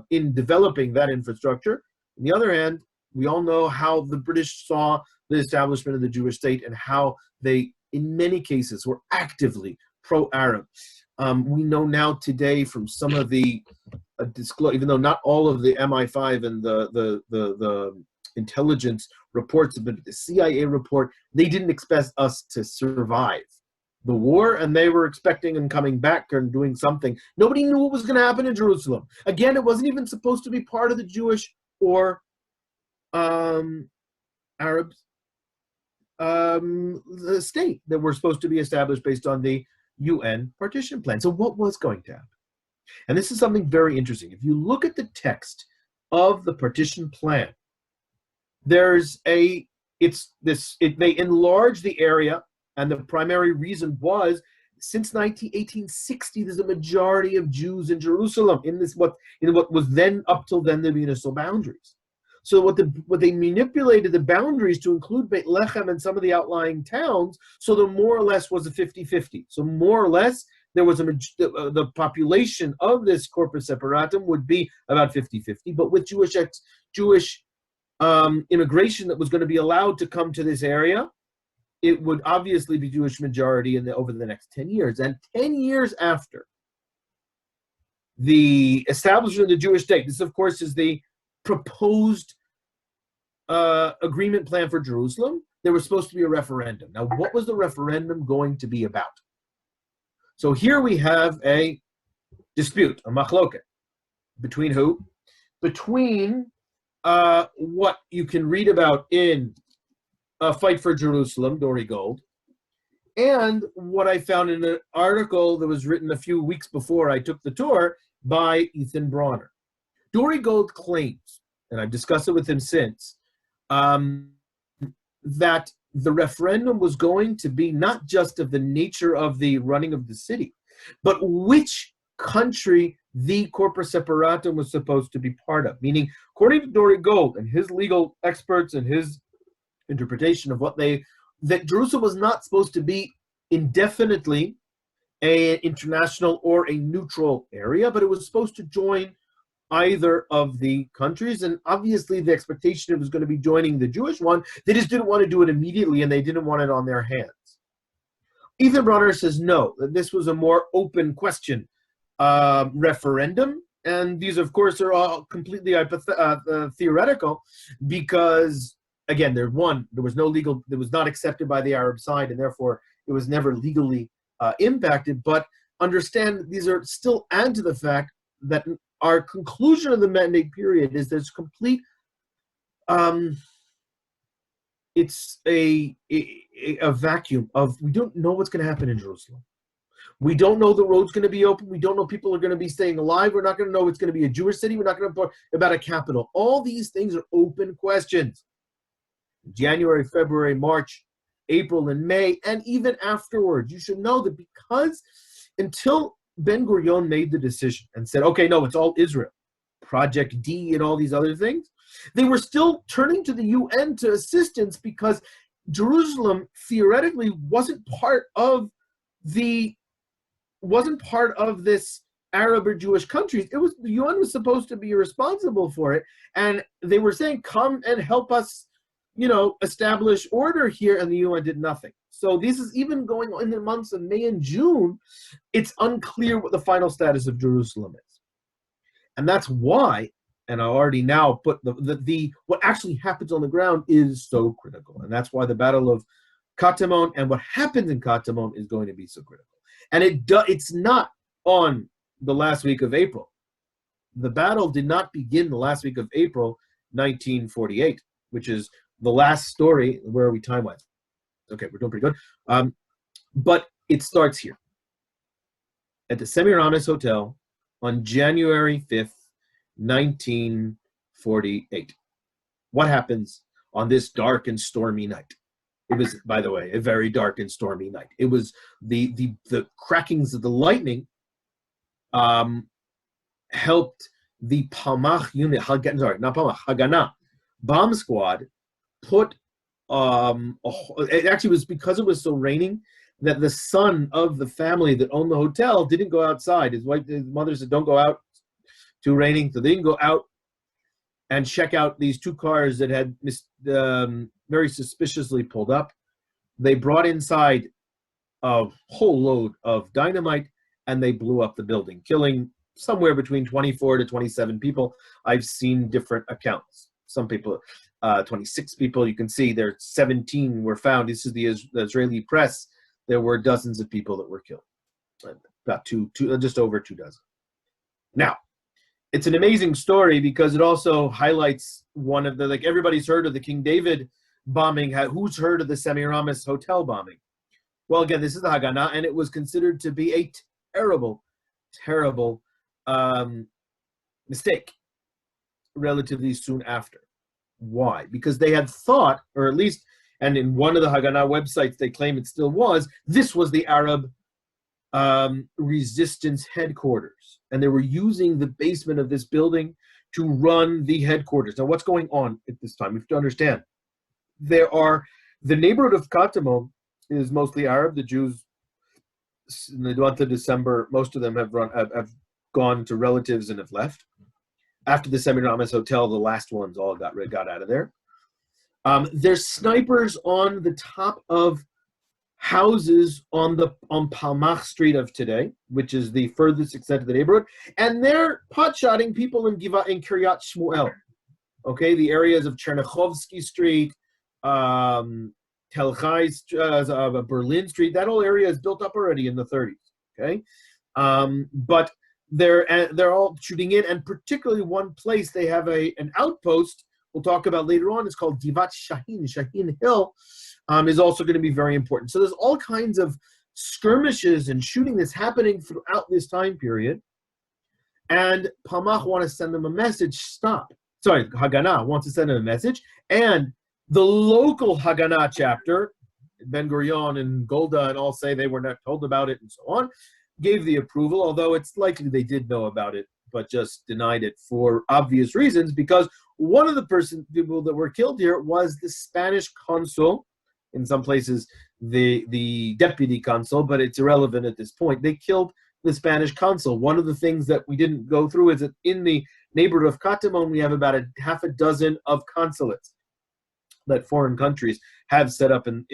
in developing that infrastructure. On the other hand, we all know how the British saw the establishment of the Jewish state and how they, in many cases, were actively pro-Arab. We know now today from some of the even though not all of the MI5 and the intelligence reports, but the CIA report, they didn't expect us to survive the war, and they were expecting and coming back and doing something. Nobody knew what was going to happen in Jerusalem. Again, it wasn't even supposed to be part of the Jewish or Arabs the state that were supposed to be established based on the UN partition plan. So what was going to happen? And this is something very interesting. If you look at the text of the partition plan, it may enlarge the area, and the primary reason was since 1860 there's a majority of Jews in Jerusalem in what was then up till then the municipal boundaries. So what they manipulated the boundaries to include Beit Lechem and some of the outlying towns, so there more or less was a 50-50. So more or less, there was the population of this corpus separatum would be about 50-50, but with Jewish immigration that was going to be allowed to come to this area, it would obviously be Jewish majority over the next 10 years. And 10 years after the establishment of the Jewish state, this of course is the proposed agreement plan for Jerusalem, there was supposed to be a referendum. Now, what was the referendum going to be about? So here we have a dispute, a machloket. Between who? Between what you can read about in A Fight for Jerusalem, Dory Gold, and what I found in an article that was written a few weeks before I took the tour by Ethan Bronner. Dory Gold claims, and I've discussed it with him since, that the referendum was going to be not just of the nature of the running of the city, but which country the corpus separatum was supposed to be part of. Meaning, according to Dory Gold and his legal experts and his interpretation of that Jerusalem was not supposed to be indefinitely an international or a neutral area, but it was supposed to join either of the countries, and obviously the expectation it was going to be joining the Jewish one. They just didn't want to do it immediately, and they didn't want it on their hands. Ethan Bronner says no, that this was a more open question referendum, and these of course are all completely theoretical, because again, there was no legal, it was not accepted by the Arab side, and therefore it was never legally impacted. But understand, these are still add to the fact that our conclusion of the mandate period is there's complete, it's a vacuum of, we don't know what's going to happen in Jerusalem. We don't know the road's going to be open. We don't know people are going to be staying alive. We're not going to know it's going to be a Jewish city. We're not going to know about a capital. All these things are open questions. January, February, March, April, and May, and even afterwards, you should know that, because until Ben-Gurion made the decision and said, okay, no, it's all Israel, Project D and all these other things, they were still turning to the UN to assistance, because Jerusalem theoretically wasn't part of this Arab or Jewish countries. It was, the UN was supposed to be responsible for it, and they were saying, come and help us, establish order here, and the UN did nothing. So this is even going on in the months of May and June. It's unclear what the final status of Jerusalem is. And that's why, and I already now put what actually happens on the ground is so critical. And that's why the Battle of Katamon and what happens in Katamon is going to be so critical. And it's not on the last week of April. The battle did not begin the last week of April, 1948, which is the last story. Where are we time-wise? Okay, we're doing pretty good. But it starts here at the Semiramis Hotel on January 5th, 1948. What happens on this dark and stormy night? It was, by the way, a very dark and stormy night. It was the crackings of the lightning helped the Palmach unit, Haganah bomb squad put it actually was because it was so raining that the son of the family that owned the hotel didn't go outside. His mother said, don't go out, too raining. So they didn't go out and check out these two cars that had very suspiciously pulled up. They brought inside a whole load of dynamite, and they blew up the building, killing somewhere between 24 to 27 people. I've seen different accounts. Some people, 26 people. You can see there 17 were found. This is the Israeli press. There were dozens of people that were killed, about just over 2 dozen. Now, it's an amazing story because it also highlights one of the, everybody's heard of the King David bombing. Who's heard of the Semiramis Hotel bombing? Well, again, this is the Haganah, and it was considered to be a terrible, terrible mistake relatively soon after. Why? Because they had thought, or at least, and in one of the Haganah websites they claim it still was, this was the Arab resistance headquarters. And they were using the basement of this building to run the headquarters. Now, what's going on at this time? We have to understand. The neighborhood of Katamon is mostly Arab. The Jews, in the month of December, most of them have gone to relatives and have left. After the Semiramis Hotel, the last ones all got out of there. There's snipers on the top of houses on Palmach Street of today, which is the furthest extent of the neighborhood, and they're pot-shotting people in Kiryat Shmuel. Okay, the areas of Chernichovsky Street, Tel Hai, Berlin Street, that whole area is built up already in the 30s. Okay, but they're all shooting in, and particularly one place they have an outpost we'll talk about later on. It's called Givat Shahin Hill, is also going to be very important. So there's all kinds of skirmishes and shooting that's happening throughout this time period, and Palmach want to send them a message. Haganah wants to send them a message, and the local Haganah chapter, Ben Gurion and Golda and all say they were not told about it and so on, gave the approval, although it's likely they did know about it, but just denied it for obvious reasons, because one of the people that were killed here was the Spanish consul, in some places the deputy consul, but it's irrelevant at this point. They killed the Spanish consul. One of the things that we didn't go through is that in the neighborhood of Katamon, we have about half a dozen of consulates that foreign countries have set up in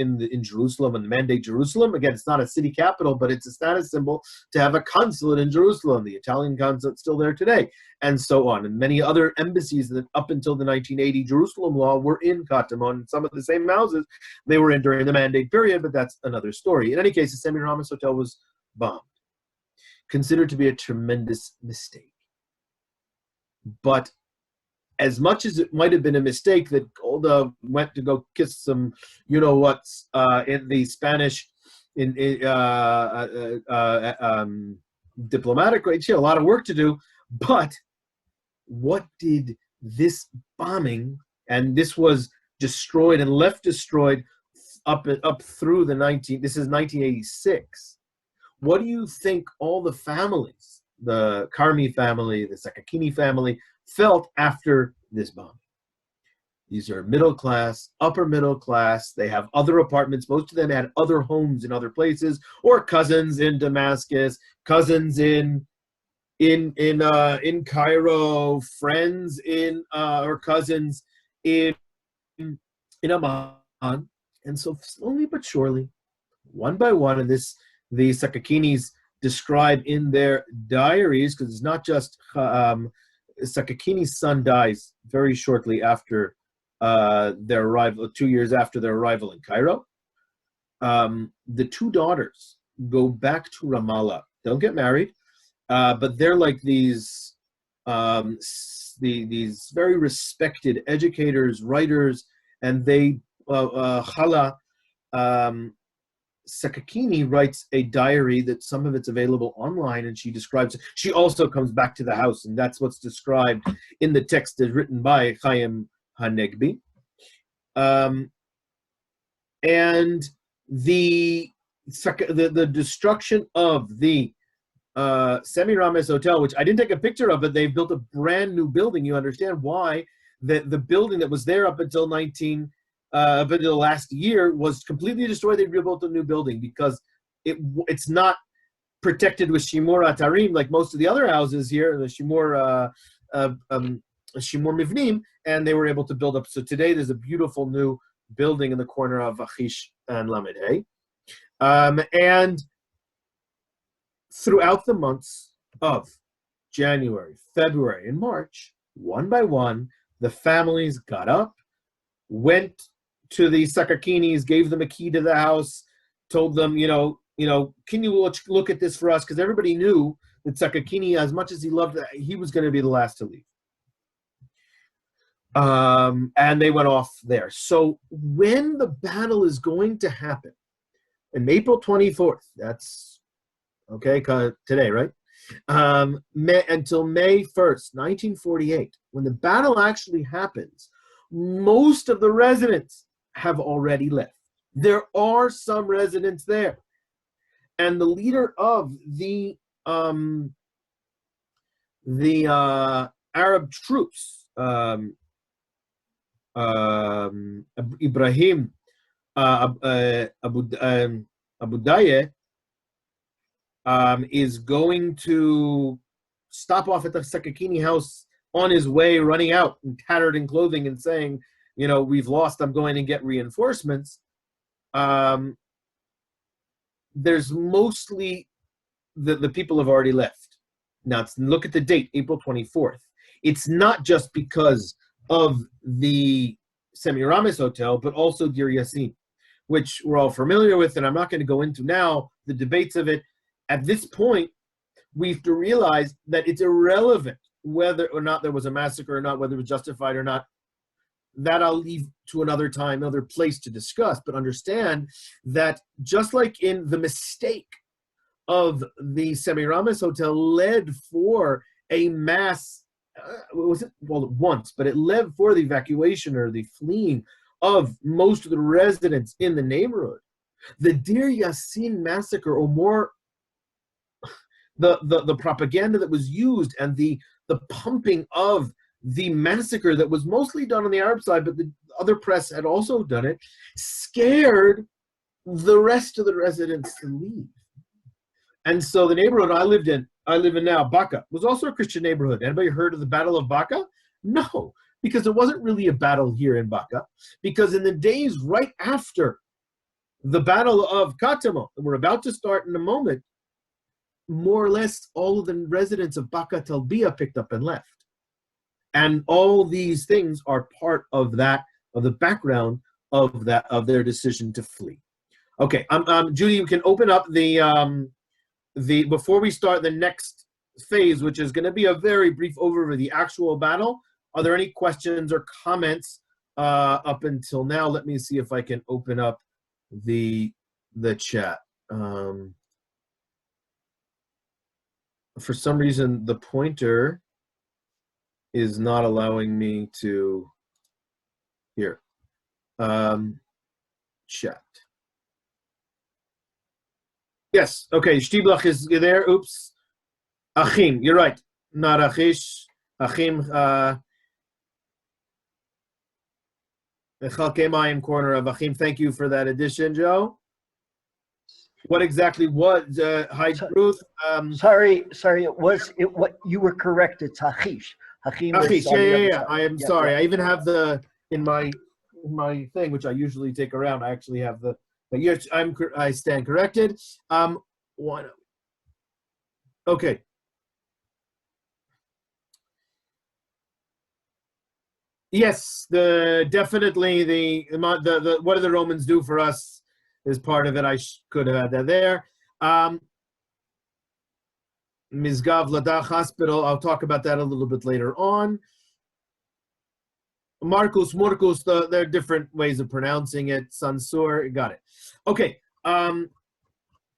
Jerusalem and the Mandate Jerusalem. Again, it's not a city capital, but it's a status symbol to have a consulate in Jerusalem. The Italian consulate's still there today, and so on. And many other embassies that up until the 1980 Jerusalem law were in Katamon. Some of the same houses they were in during the Mandate period, but that's another story. In any case, the Semiramis Hotel was bombed, considered to be a tremendous mistake. But as much as it might have been a mistake that Golda went to go kiss some, you-know-whats in the Spanish diplomatic range, she had a lot of work to do. But what did this bombing, and this was destroyed and left destroyed up through this is 1986. What do you think all the families, the Karmi family, the Sakakini family, felt after this bombing? These are middle class, upper middle class. They have other apartments. Most of them had other homes in other places, or cousins in Damascus, cousins in Cairo, friends or cousins in Amman. And so slowly but surely, one by one, and the Sakakinis describe in their diaries, because it's not just Sakakini's son dies very shortly after their arrival, 2 years after their arrival in Cairo. The two daughters go back to Ramallah. They don't get married, but they're like these very respected educators, writers, and they Khala Sakakini writes a diary that some of it's available online, and she describes it. She also comes back to the house, and that's what's described in the text as written by Chaim Hanegbi. And the destruction of the Semiramis Hotel, which I didn't take a picture of, but they've built a brand new building. You understand why the building that was there up until the last year was completely destroyed. They rebuilt a new building because it's not protected with Shimur Atarim like most of the other houses here, the Shimur Mivnim, and they were able to build up. So today there's a beautiful new building in the corner of Achish and Lamed Hey. And throughout the months of January, February, and March, one by one, the families got up, went to the Sakakinis, gave them a key to the house, told them, can you look at this for us? Because everybody knew that Sakakini, as much as he loved it, he was going to be the last to leave. And they went off there. So when the battle is going to happen, on April 24th, that's, today, right? Until May 1st, 1948, when the battle actually happens, most of the residents have already left. There are some residents there. And the leader of the Arab troops, Ibrahim Abu Daye, is going to stop off at the Sakakini house on his way, running out and tattered in clothing and saying, you know, we've lost, I'm going to get reinforcements. There's mostly the people have already left. Now, look at the date, April 24th. It's not just because of the Semiramis Hotel, but also Deir Yassin, which we're all familiar with, and I'm not going to go into now the debates of it. At this point, we have to realize that it's irrelevant whether or not there was a massacre or not, whether it was justified or not. That I'll leave to another time, another place to discuss, but understand that just like in the mistake of the Semiramis Hotel led for a mass, once, but it led for the evacuation or the fleeing of most of the residents in the neighborhood. The Deir Yassin massacre, or more, the propaganda that was used and the pumping of the massacre that was mostly done on the Arab side, but the other press had also done it, scared the rest of the residents to leave. And so the neighborhood I live in now, Baka, was also a Christian neighborhood. Anybody heard of the Battle of Baka? No, because it wasn't really a battle here in Baka, because in the days right after the Battle of Katamon, that we're about to start in a moment, more or less all of the residents of Baka Talbiya picked up and left. And all these things are part of that, of the background of that, of their decision to flee. Okay, Judy, you can open up the before we start the next phase, which is going to be a very brief overview of the actual battle. Are there any questions or comments up until now? Let me see if I can open up the chat. For some reason, the pointer is not allowing me to here. Chat. Yes, okay, Shtiblach is there. Oops. Achim, you're right. Not Achish. Achim, Chalkemayim corner of Achim. Thank you for that addition, Joe. What exactly was hi Ruth? Sorry. What you were correct. It's Hachish. Hachish. Yeah. I am sorry. I even have the in my thing, which I usually take around. I actually have the. But yes, I stand corrected. One. Okay. Yes, definitely the what do the Romans do for us is part of it. I could have had that there. Mizgav Ladach Hospital. I'll talk about that a little bit later on. Marcus, there are different ways of pronouncing it. Sansour, got it. Okay.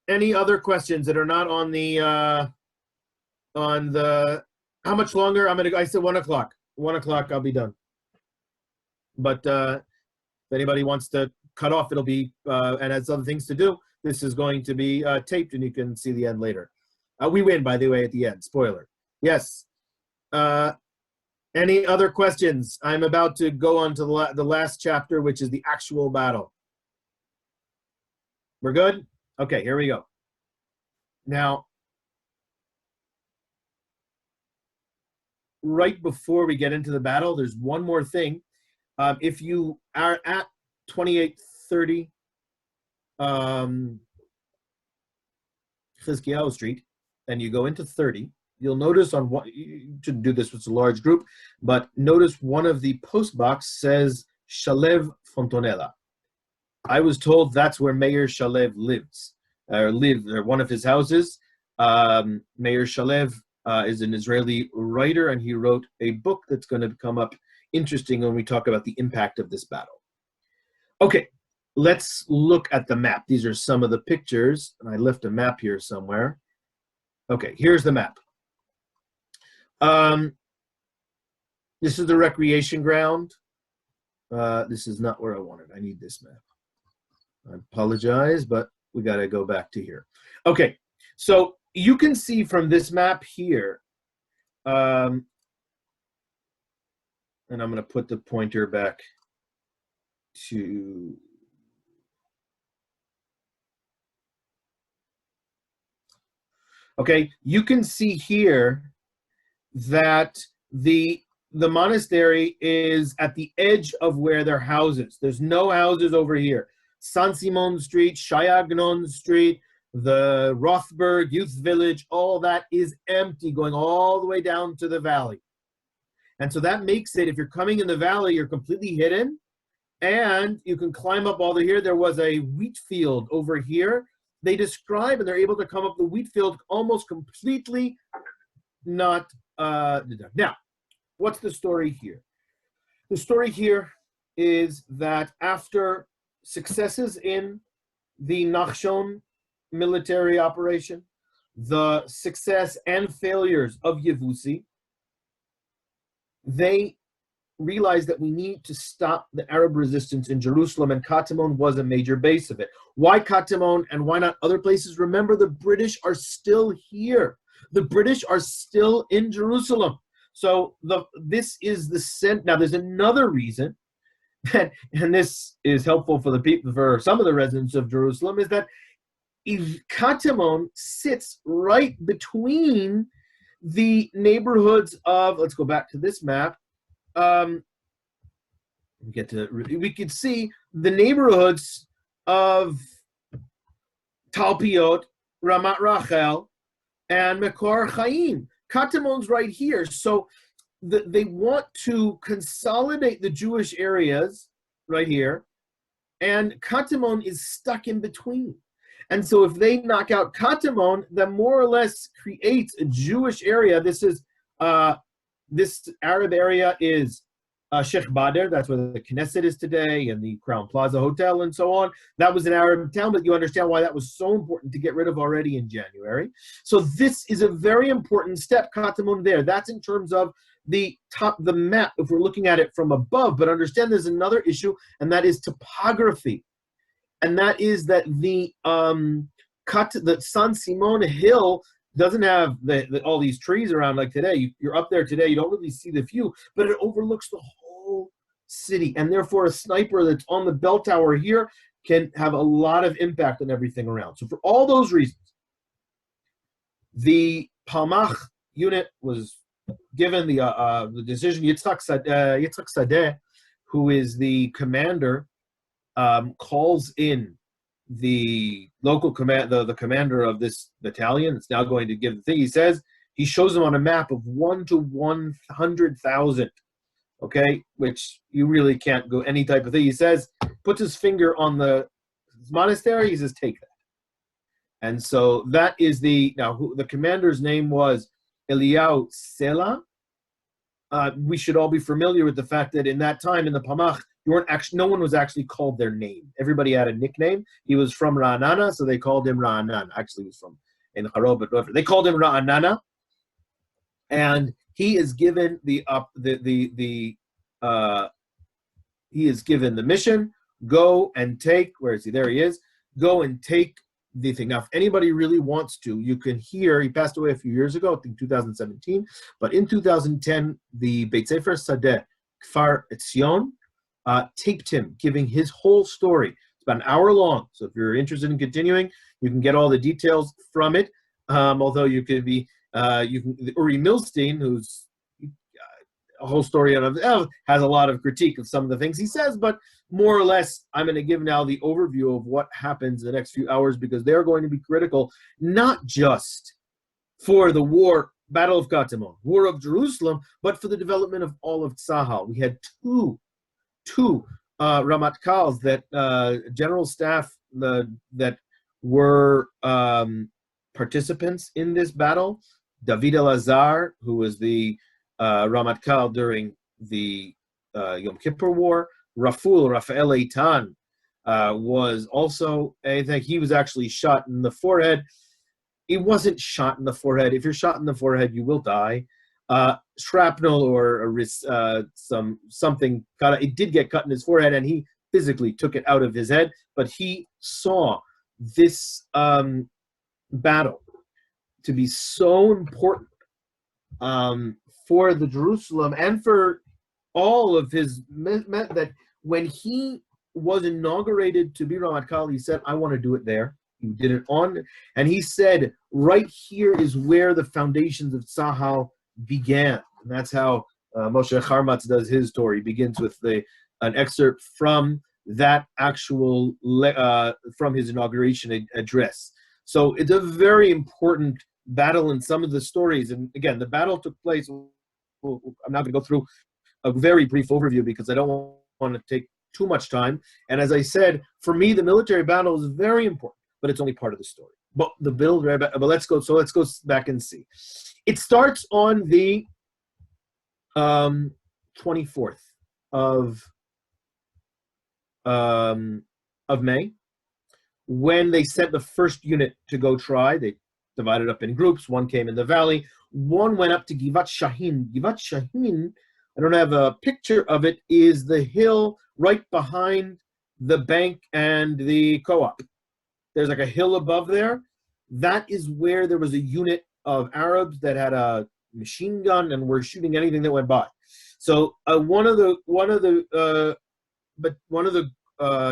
Any other questions that are not on the how much longer? I said 1 o'clock. 1 o'clock, I'll be done. But if anybody wants to cut off, it'll be and has other things to do. This is going to be taped, and you can see the end later. We win, by the way, at the end. Spoiler. Yes. Any other questions? I'm about to go on to the last chapter, which is the actual battle. We're good? Okay, here we go. Now, right before we get into the battle, there's one more thing. If you are at 2830 Chizkiyahu Street, and you go into 30, you'll notice on what, you shouldn't do this with a large group, but notice one of the post box says Shalev Fontonella. I was told that's where Meir Shalev lives, or one of his houses. Meir Shalev is an Israeli writer, and he wrote a book that's going to come up interesting when we talk about the impact of this battle. Okay, let's look at the map. These are some of the pictures, and I left a map here somewhere. Okay, here's the map. This is the recreation ground. This is not where I wanted. I need this map. I apologize, but we got to go back to here. Okay, so you can see from this map here, And I'm going to put the pointer back to... Okay, you can see here that the monastery is at the edge of where their houses. There's no houses over here. San Simon Street, Shayagnon Street, the Rothberg Youth Village, all that is empty, going all the way down to the valley. And so that makes it, if you're coming in the valley, you're completely hidden, and you can climb up all the here. There was a wheat field over here. They describe, and they're able to come up the wheat field almost completely not... Now, what's the story here? The story here is that after successes in the Nachshon military operation, the success and failures of Yevusi, they realized that we need to stop the Arab resistance in Jerusalem, and Katamon was a major base of it. Why Katamon and why not other places? Remember, the British are still here. The British are still in Jerusalem. So this is the center. Now, there's another reason that, and this is helpful for the people, for some of the residents of Jerusalem, is that Katamon sits right between the neighborhoods of, let's go back to this map. We could see the neighborhoods of Talpiot, Ramat Rachel, and Mekor Chaim. Katamon's right here. So they want to consolidate the Jewish areas right here, and Katamon is stuck in between. And so if they knock out Katamon, that more or less creates a Jewish area. This Arab area is Sheikh Badr, that's where the Knesset is today, and the Crown Plaza Hotel and so on. That was an Arab town, but you understand why that was so important to get rid of already in January. So this is a very important step, Katamon there. That's in terms of the map, if we're looking at it from above. But understand there's another issue, and that is topography. And that is that the San Simon Hill doesn't have all these trees around like today. You're up there today, you don't really see the view, but it overlooks the whole city. And therefore, a sniper that's on the bell tower here can have a lot of impact on everything around. So for all those reasons, the Palmach unit was given the decision. Yitzhak Sadeh, who is the commander, calls in the local command, the commander of this battalion. It's now going to give the thing. He says, he shows them on a map of 1 to 100,000, okay, which you really can't go any type of thing. He says, puts his finger on the monastery. He says, take that. And so that is the commander's name was Eliyahu Sela. We should all be familiar with the fact that in that time in the Palmach, no one was actually called their name. Everybody had a nickname. He was from Ra'anana, so they called him Ra'anan. Actually, he was from in Harod, but whatever. They called him Ra'anana, and he is given he is given the mission: go and take. Where is he? There he is. Go and take the thing. Now, if anybody really wants to, you can hear. He passed away a few years ago, I think 2017. But in 2010, the Beit Sefer Sadeh Kfar Etzion taped him giving his whole story. It's about an hour long, so if you're interested in continuing, you can get all the details from it. Although you could be, Uri Milstein, who's a whole story has a lot of critique of some of the things he says, but more or less, I'm going to give now the overview of what happens in the next few hours, because they're going to be critical, not just for the Battle of Katamon, War of Jerusalem, but for the development of all of Tzahal. We had two Ramatkals, that general staff that were participants in this battle. David Elazar, who was the Ramatkal during the Yom Kippur War. Rafael Eitan was also, I think he was actually shot in the forehead. He wasn't shot in the forehead. If you're shot in the forehead, you will die. Shrapnel or something, it did get cut in his forehead, and he physically took it out of his head, but he saw this battle to be so important for the Jerusalem and for all of his that when he was inaugurated to be Ramatkal, he said, I want to do it there. He did it on, and he said, right here is where the foundations of Tzahal began. And that's how Moshe Charmatz does his story. He begins with an excerpt from that actual, from his inauguration address. So it's a very important battle in some of the stories. And again, the battle took place, I'm not going to go through a very brief overview because I don't want to take too much time. And as I said, for me, the military battle is very important, but it's only part of the story. But let's go back and see. It starts on the 24th of May, when they sent the first unit to go try. They divided up in groups. One came in the valley. One went up to Givat Shahin. Givat Shahin, I don't have a picture of it, is the hill right behind the bank and the co-op. There's like a hill above there. That is where there was a unit of Arabs that had a machine gun and were shooting anything that went by. So one of the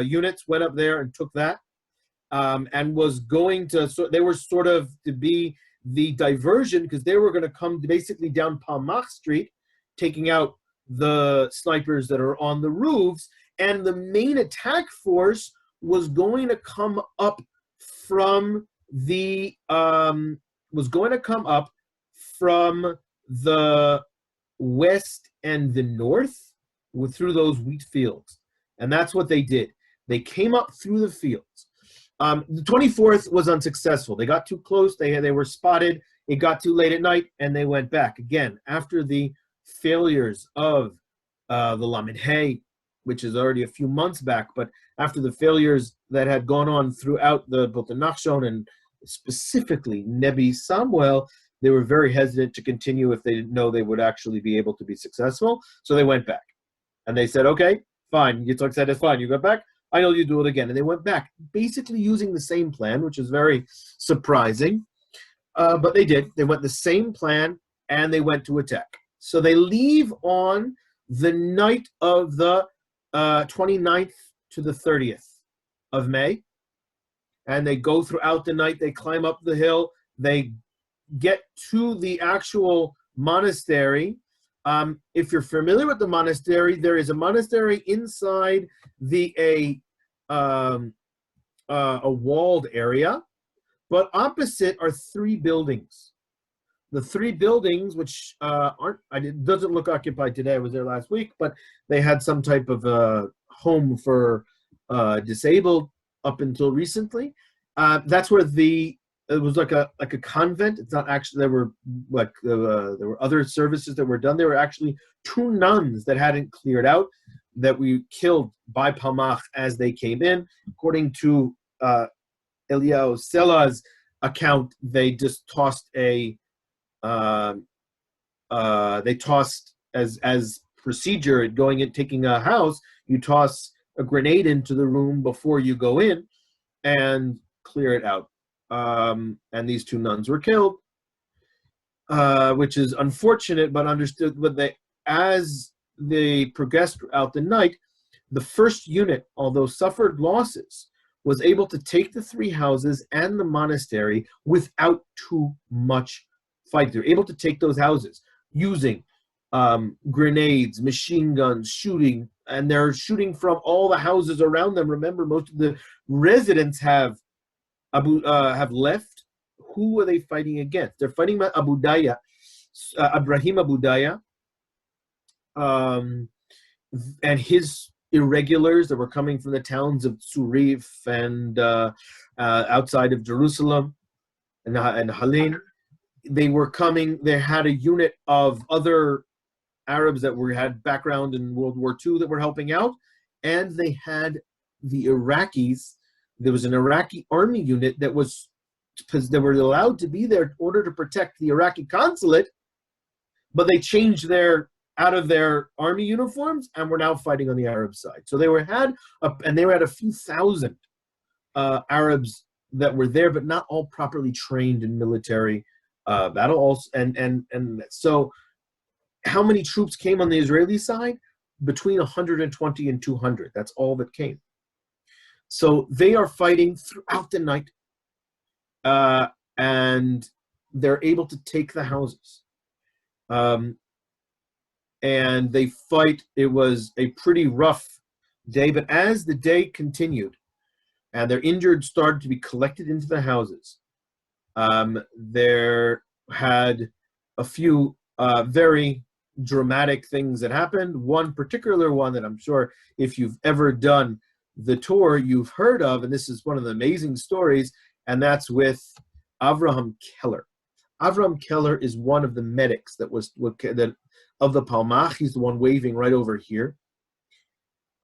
units went up there and took that, and was going to. So they were sort of to be the diversion, because they were going to come basically down Palmach Street, taking out the snipers that are on the roofs, and the main attack force was going to come up from the west and the north through those wheat fields. And that's what they did. They came up through the fields. The 24th was unsuccessful. They got too close. They were spotted. It got too late at night, and they went back. Again, after the failures of the Lamed Hay, which is already a few months back, but after the failures that had gone on throughout both the Nachshon and specifically Nebi Samuel, they were very hesitant to continue if they didn't know they would actually be able to be successful. So they went back. And they said, okay, fine. Yitzhak said, it's fine. You go back. I know you do it again. And they went back, basically using the same plan, which is very surprising. But they did. They went the same plan, and they went to attack. So they leave on the night of the 29th to the 30th of May. And they go throughout the night. They climb up the hill. They get to the actual monastery. If you're familiar with the monastery, there is a monastery inside a walled area, but opposite are three buildings. The three buildings, which doesn't look occupied today. I was there last week, but they had some type of home for disabled up until recently. That's where it was like a convent. It's not actually, there were other services that were done. There were actually two nuns that hadn't cleared out that we killed by Palmach as they came in. According to Eliyahu Sela's account, they just tossed as procedure going and taking a house, you toss a grenade into the room before you go in and clear it out. And these two nuns were killed, which is unfortunate, but understood. But as they progressed throughout the night, the first unit, although suffered losses, was able to take the three houses and the monastery without too much fight. They're able to take those houses using grenades, machine guns, shooting, and they're shooting from all the houses around them. Remember, most of the residents have left. Who are they fighting against? They're fighting Abu Daya, Ibrahim Abu Daya, and his irregulars that were coming from the towns of Surif and outside of Jerusalem and Halin. They were coming. They had a unit of other Arabs that had background in World War II that were helping out, and they had the Iraqis. There was an Iraqi army unit that was, because they were allowed to be there in order to protect the Iraqi consulate, but they changed out of their army uniforms and were now fighting on the Arab side. So they had a few thousand Arabs that were there, but not all properly trained in military battle. Also, and so how many troops came on the Israeli side? between 120 and 200. That's all that came. So they are fighting throughout the night, and they're able to take the houses. And they fight. It was a pretty rough day, but as the day continued and their injured started to be collected into the houses, there had a few very dramatic things that happened. One particular one that I'm sure if you've ever done the tour, you've heard of, and this is one of the amazing stories, and that's with Avraham Keller. Avraham Keller is one of the medics that of the Palmach. He's the one waving right over here.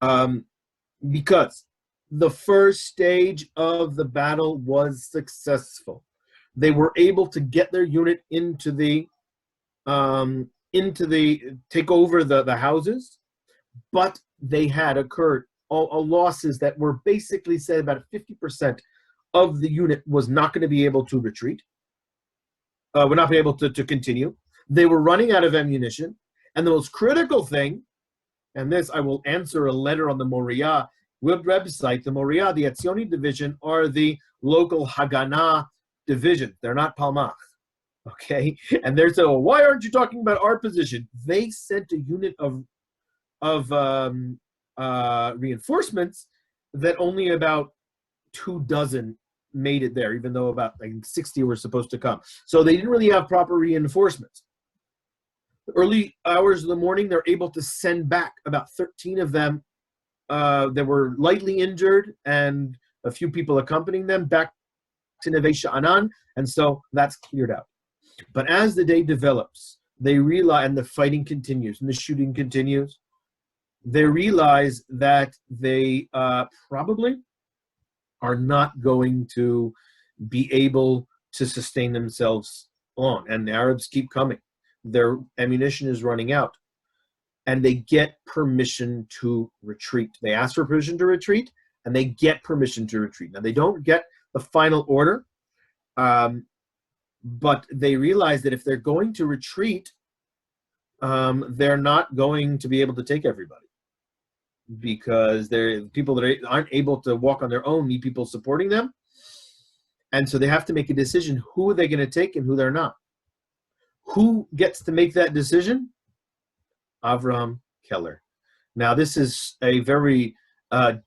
Because the first stage of the battle was successful. They were able to get their unit into the take over the houses, but they had occurred losses that were basically said about 50% of the unit was not going to be able to retreat. Would not be able to continue. They were running out of ammunition, and the most critical thing, and this I will answer a letter on the Moriah website. The Moriah, the Etzioni division, are the local Haganah division. They're not Palmach. Okay, and they're saying, well, why aren't you talking about our position? They sent a unit of reinforcements that only about 24 made it there, even though about 60 were supposed to come. So they didn't really have proper reinforcements. The early hours of the morning, they're able to send back about 13 of them that were lightly injured and a few people accompanying them back to Neve Sha'anan, and so that's cleared out. But as the day develops, they realize, and the fighting continues, and the shooting continues, they realize that they probably are not going to be able to sustain themselves long. And the Arabs keep coming. Their ammunition is running out. And they get permission to retreat. They ask for permission to retreat, and they get permission to retreat. Now, they don't get the final order, but they realize that if they're going to retreat, they're not going to be able to take everybody, because they're people that aren't able to walk on their own need people supporting them. And so they have to make a decision. Who are they going to take and who they're not? Who gets to make that decision? Avraham Keller. Now, this is a very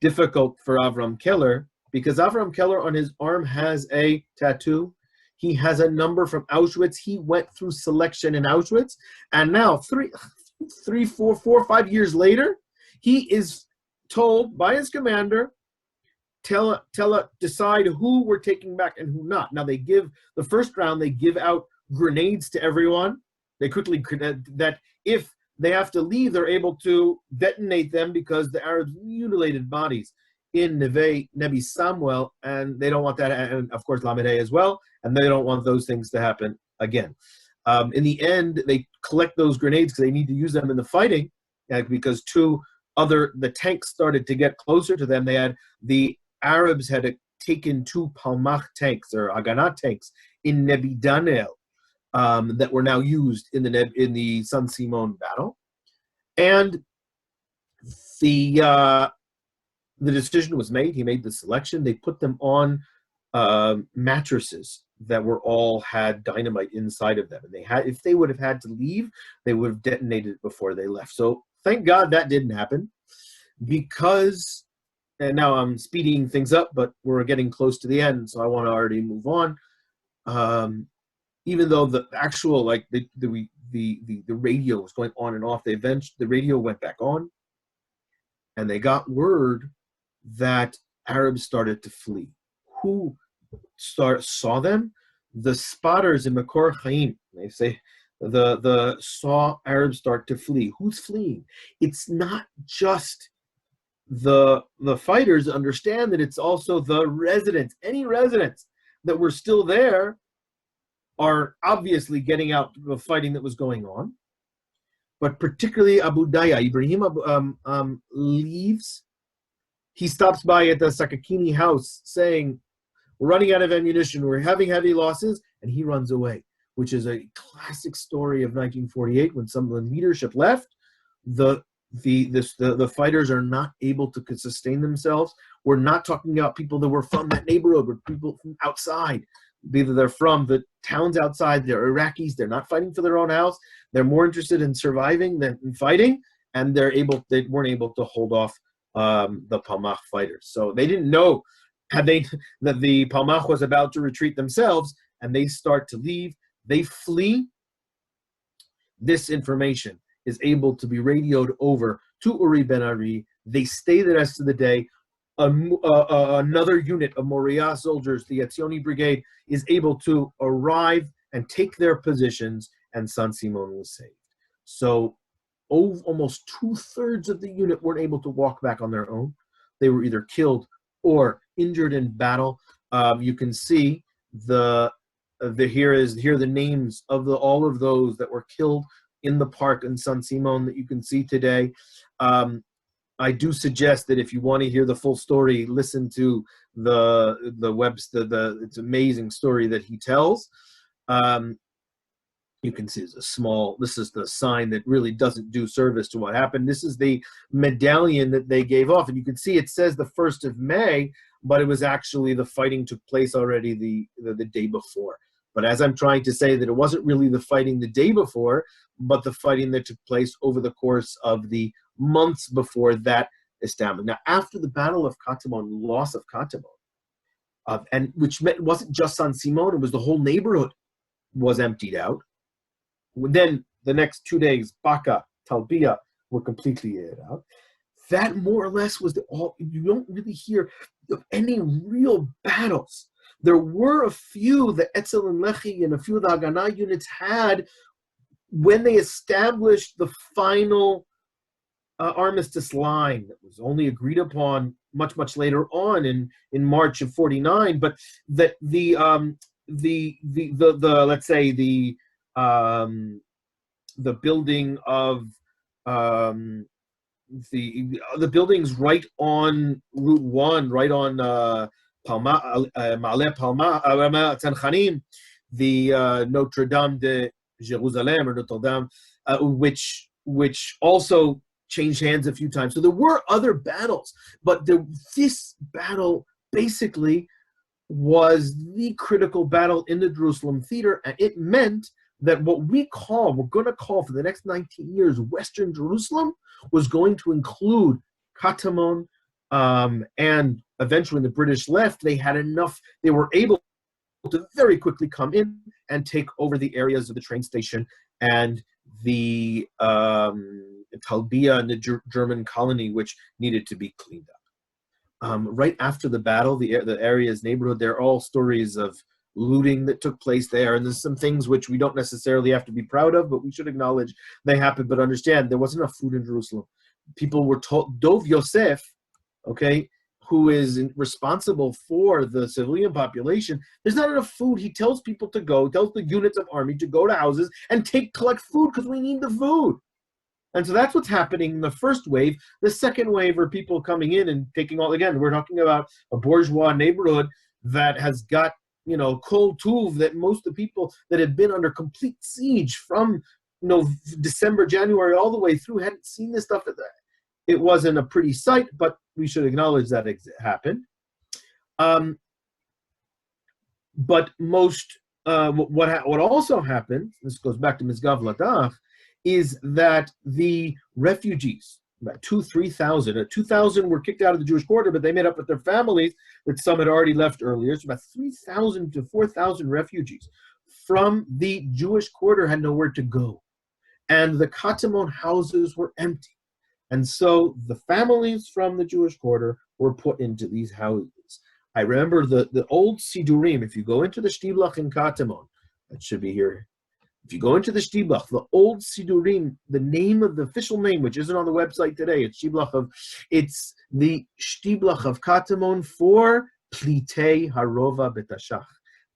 difficult for Avraham Keller, because Avraham Keller on his arm has a tattoo. He has a number from Auschwitz. He went through selection in Auschwitz. And now, 5 years later, he is told by his commander, decide who we're taking back and who not. Now, they give, the first round, they give out grenades to everyone. They quickly, that if they have to leave, they're able to detonate them, because the Arabs mutilated bodies in Nebi Samuel, and they don't want that, and of course Lamed as well, and they don't want those things to happen again. In the end, they collect those grenades because they need to use them in the fighting, because the tanks started to get closer to them. The Arabs had taken 2 Palmach tanks, or Haganah tanks, in Nebi Daniel, that were now used in the San Simon battle. And the decision was made. He made the selection. They put them on mattresses that had dynamite inside of them. And if they would have had to leave, they would have detonated it before they left. So thank God that didn't happen, because, and now I'm speeding things up, but we're getting close to the end, so I want to already move on. Even though the actual, the radio was going on and off, the radio went back on, and they got word that Arabs started to flee. Who saw them? The spotters in Makor Chaim. They say saw Arabs start to flee. Who's fleeing? It's not just the fighters. Understand that it's also the residents. Any residents that were still there are obviously getting out of the fighting that was going on. But particularly Abu Daya, Ibrahim leaves. He stops by at the Sakakini house saying, we're running out of ammunition, we're having heavy losses, and he runs away, which is a classic story of 1948 when some of the leadership left. The the fighters are not able to sustain themselves. We're not talking about people that were from that neighborhood, but people from outside. Either they're from the towns outside, they're Iraqis, they're not fighting for their own house, they're more interested in surviving than in fighting, and they weren't able to hold off the Palmach fighters. So they didn't know that the Palmach was about to retreat themselves, and they start to leave. They flee. This information is able to be radioed over to Uri Ben Ari. They stay the rest of the day. Another unit of Moriah soldiers, the Etzioni Brigade, is able to arrive and take their positions, and San Simon was saved. So almost 2/3 of the unit weren't able to walk back on their own. They were either killed or injured in battle. You can see here are the names of all of those that were killed in the park in San Simon that you can see today. I do suggest that if you want to hear the full story, listen to it's amazing story that he tells. You can see this is the sign that really doesn't do service to what happened. This is the medallion that they gave off, and you can see it says the 1st of May, but it was actually the fighting took place already the day before. But as I'm trying to say, that it wasn't really the fighting the day before, but the fighting that took place over the course of the months before that established. Now, after the Battle of Katamon, loss of Katamon, and which meant it wasn't just San Simon, it was the whole neighborhood was emptied out. Then the next 2 days, Baka, Talbiya were completely aired out. That more or less was you don't really hear of any real battles. There were a few that Etzel and Lechi and a few of the Haganah units had when they established the final armistice line that was only agreed upon much, much later on in March of 49. But that the let's say the building of the buildings right on Route 1, right on Ma'ale Palma, Tanchanim, the Notre Dame de Jerusalem, or Notre Dame, which also changed hands a few times. So there were other battles, but this battle basically was the critical battle in the Jerusalem theater, and it meant that what we're going to call for the next 19 years Western Jerusalem was going to include Katamon, and eventually when the British left, they had enough, they were able to very quickly come in and take over the areas of the train station and the Talbiya and the German colony, which needed to be cleaned up. Right after the battle, the area's neighborhood, there are all stories of looting that took place there, and there's some things which we don't necessarily have to be proud of, but we should acknowledge they happened. But understand, there wasn't enough food in Jerusalem. People were told, Dov Yosef, okay, who is responsible for the civilian population, there's not enough food. He tells people to go, tells the units of army to go to houses and collect food because we need the food. And so that's what's happening in the first wave. The second wave are people coming in and taking all, again, we're talking about a bourgeois neighborhood that has got, kol tuv, that most of the people that had been under complete siege from December, January, all the way through hadn't seen this stuff. It wasn't a pretty sight, but we should acknowledge that it happened. But what also happened, this goes back to Misgav Ladach, is that the refugees, about 3,000 were kicked out of the Jewish quarter, but they made up with their families that some had already left earlier. So about 3,000 to 4,000 refugees from the Jewish quarter had nowhere to go. And the Katamon houses were empty. And so the families from the Jewish quarter were put into these houses. I remember the old Sidurim, if you go into the Shtiblach in Katamon, that should be here. If you go into the Shtiblach, the old Sidurim, the name of the official name, which isn't on the website today, it's the Shtiblach of Katamon for Plitei Harova Betashach.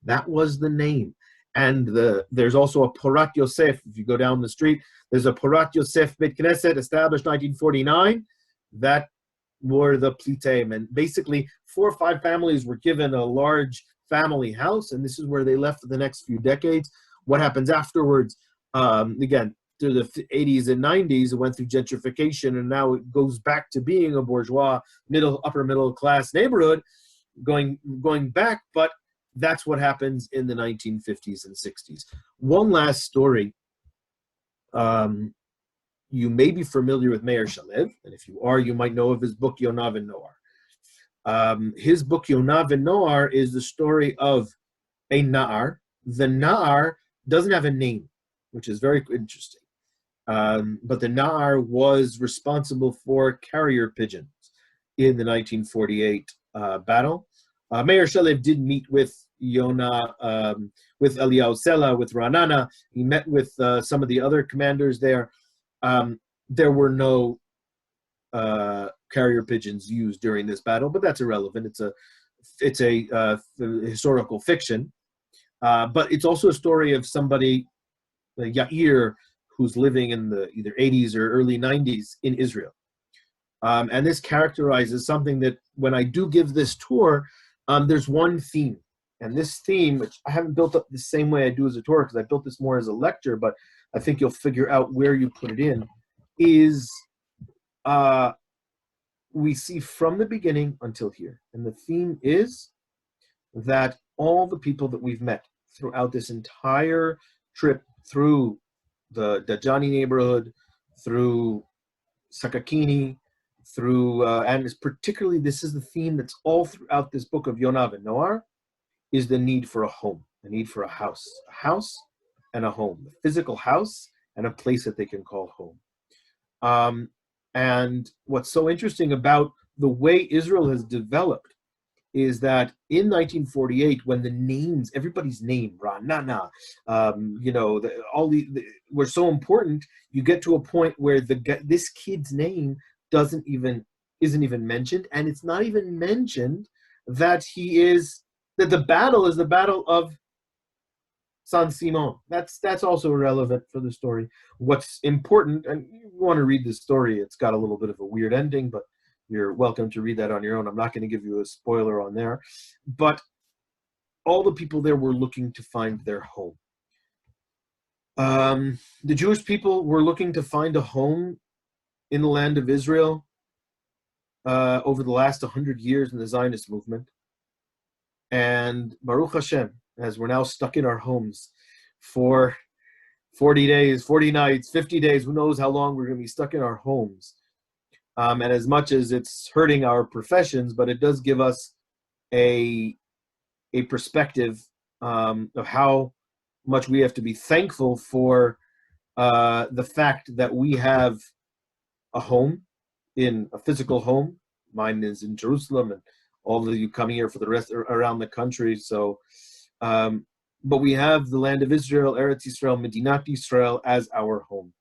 That was the name. And there's also a Porat Yosef. If you go down the street, there's a Porat Yosef Beit Knesset established 1949. That were the Pliteim. And basically, 4 or 5 families were given a large family house, and this is where they left for the next few decades. What happens afterwards? Again, through the 80s and 90s, it went through gentrification, and now it goes back to being a bourgeois, upper middle class neighborhood, going back. But that's what happens in the 1950s and 60s. One last story. You may be familiar with Meir Shalev, and if you are, you might know of his book Yonah v'Noar. His book Yonah v'Noar is the story of a Na'ar. The Na'ar doesn't have a name, which is very interesting. But the Na'ar was responsible for carrier pigeons in the 1948 battle. Meir Shalev did meet with Yonah, with Eliyahu Sela, with Ra'anana. He met with some of the other commanders there. There were no carrier pigeons used during this battle, but that's irrelevant. It's a historical fiction, but it's also a story of somebody, Yair, who's living in the either 80s or early 90s in Israel. And this characterizes something that when I do give this tour, there's one theme. And this theme, which I haven't built up the same way I do as a tour, because I built this more as a lecture, but I think you'll figure out where you put it in, is we see from the beginning until here. And the theme is that all the people that we've met throughout this entire trip, through the Dajani neighborhood, through Sakakini, through, and particularly this is the theme that's all throughout this book of Yonah v'Noar, is the need for a home, the need for a house and a home, a physical house and a place that they can call home. And what's so interesting about the way Israel has developed is that in 1948, when the names, everybody's name, Ra'anana, were so important, you get to a point where this kid's name isn't even mentioned, and it's not even mentioned that the battle is the battle of San Simon. That's also relevant for the story. What's important, and you want to read this story, it's got a little bit of a weird ending, but you're welcome to read that on your own. I'm not going to give you a spoiler on there. But all the people there were looking to find their home. The Jewish people were looking to find a home in the land of Israel over the last 100 years in the Zionist movement. And Baruch Hashem, as we're now stuck in our homes for 40 days, 40 nights, 50 days, who knows how long we're going to be stuck in our homes. And as much as it's hurting our professions, but it does give us a perspective of how much we have to be thankful for the fact that we have a home, in a physical home. Mine is in Jerusalem, and all of you coming here for the rest around the country. So, but we have the land of Israel, Eretz Yisrael, Medinat Yisrael, as our home.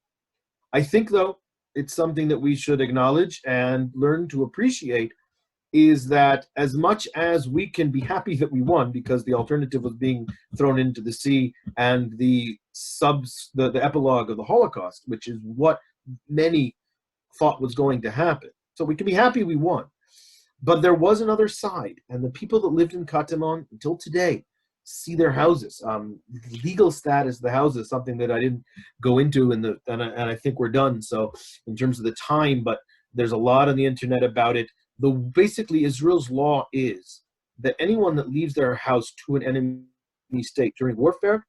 I think, though, it's something that we should acknowledge and learn to appreciate, is that as much as we can be happy that we won, because the alternative was being thrown into the sea, and the epilogue of the Holocaust, which is what many thought was going to happen. So we can be happy we won. But there was another side, and the people that lived in Katamon until today see their houses. Legal status of the houses, something that I didn't go into, and I think we're done. So in terms of the time, but there's a lot on the internet about it. Basically, Israel's law is that anyone that leaves their house to an enemy state during warfare,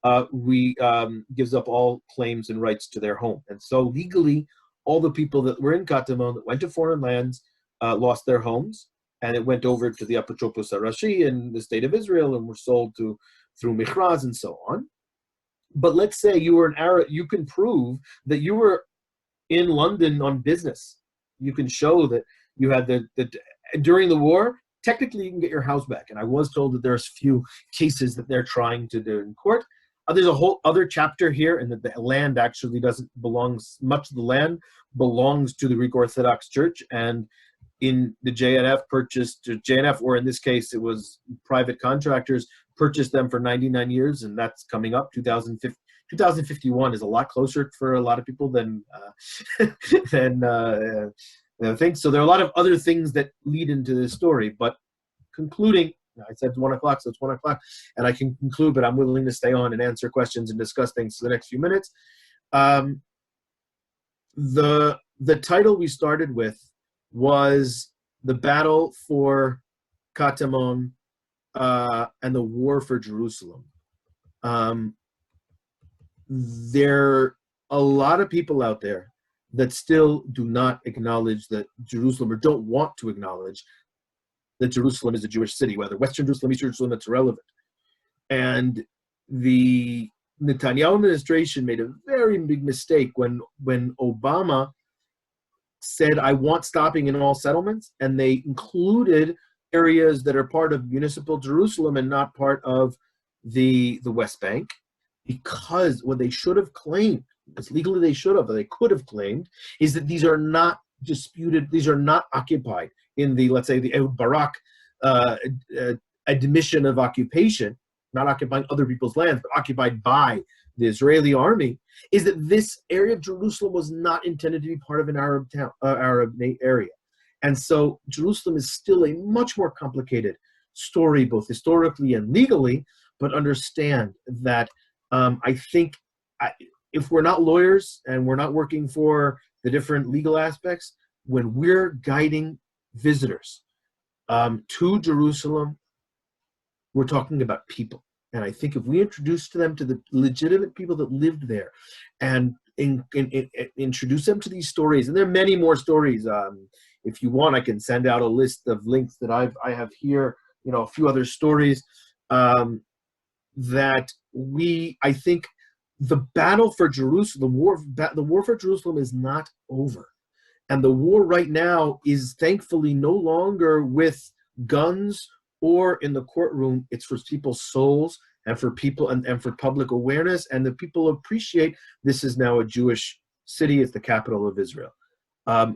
gives up all claims and rights to their home. And so legally, all the people that were in Katamon that went to foreign lands lost their homes, and it went over to the Apotropos Harashi in the state of Israel and were sold through Michraz and so on. But let's say you were an Arab, you can prove that you were in London on business. You can show that you had during the war, technically you can get your house back. And I was told that there's few cases that they're trying to do in court. There's a whole other chapter here, and that the land actually doesn't belong, much of the land belongs to the Greek Orthodox Church, and in the JNF, or in this case, it was private contractors, purchased them for 99 years, and that's coming up. 2051 is a lot closer for a lot of people than things. So there are a lot of other things that lead into this story, but concluding, I said 1 o'clock, so it's 1 o'clock, and I can conclude, but I'm willing to stay on and answer questions and discuss things for the next few minutes. The title we started with was the battle for Katamon and the war for Jerusalem. There are a lot of people out there that still do not acknowledge that Jerusalem, or don't want to acknowledge that Jerusalem is a Jewish city, whether Western Jerusalem, Eastern Jerusalem, it's irrelevant. And the Netanyahu administration made a very big mistake when Obama said, I want stopping in all settlements, and they included areas that are part of municipal Jerusalem and not part of the West Bank, because what they should have claimed, as legally they should have, or they could have claimed, is that these are not disputed, these are not occupied in the, let's say, the Ehud Barak admission of occupation, not occupying other people's lands, but occupied by the Israeli army, is that this area of Jerusalem was not intended to be part of an Arab town, Arab area. And so Jerusalem is still a much more complicated story, both historically and legally, but understand that I think if we're not lawyers and we're not working for the different legal aspects, when we're guiding visitors to Jerusalem, we're talking about people. And I think if we introduce to them to the legitimate people that lived there and introduce them to these stories, and there are many more stories. If you want, I can send out a list of links that I have here, a few other stories that I think the battle for Jerusalem, the war for Jerusalem is not over. And the war right now is thankfully no longer with guns or in the courtroom. It's for people's souls and for people and for public awareness. And the people appreciate this is now a Jewish city. It's the capital of Israel.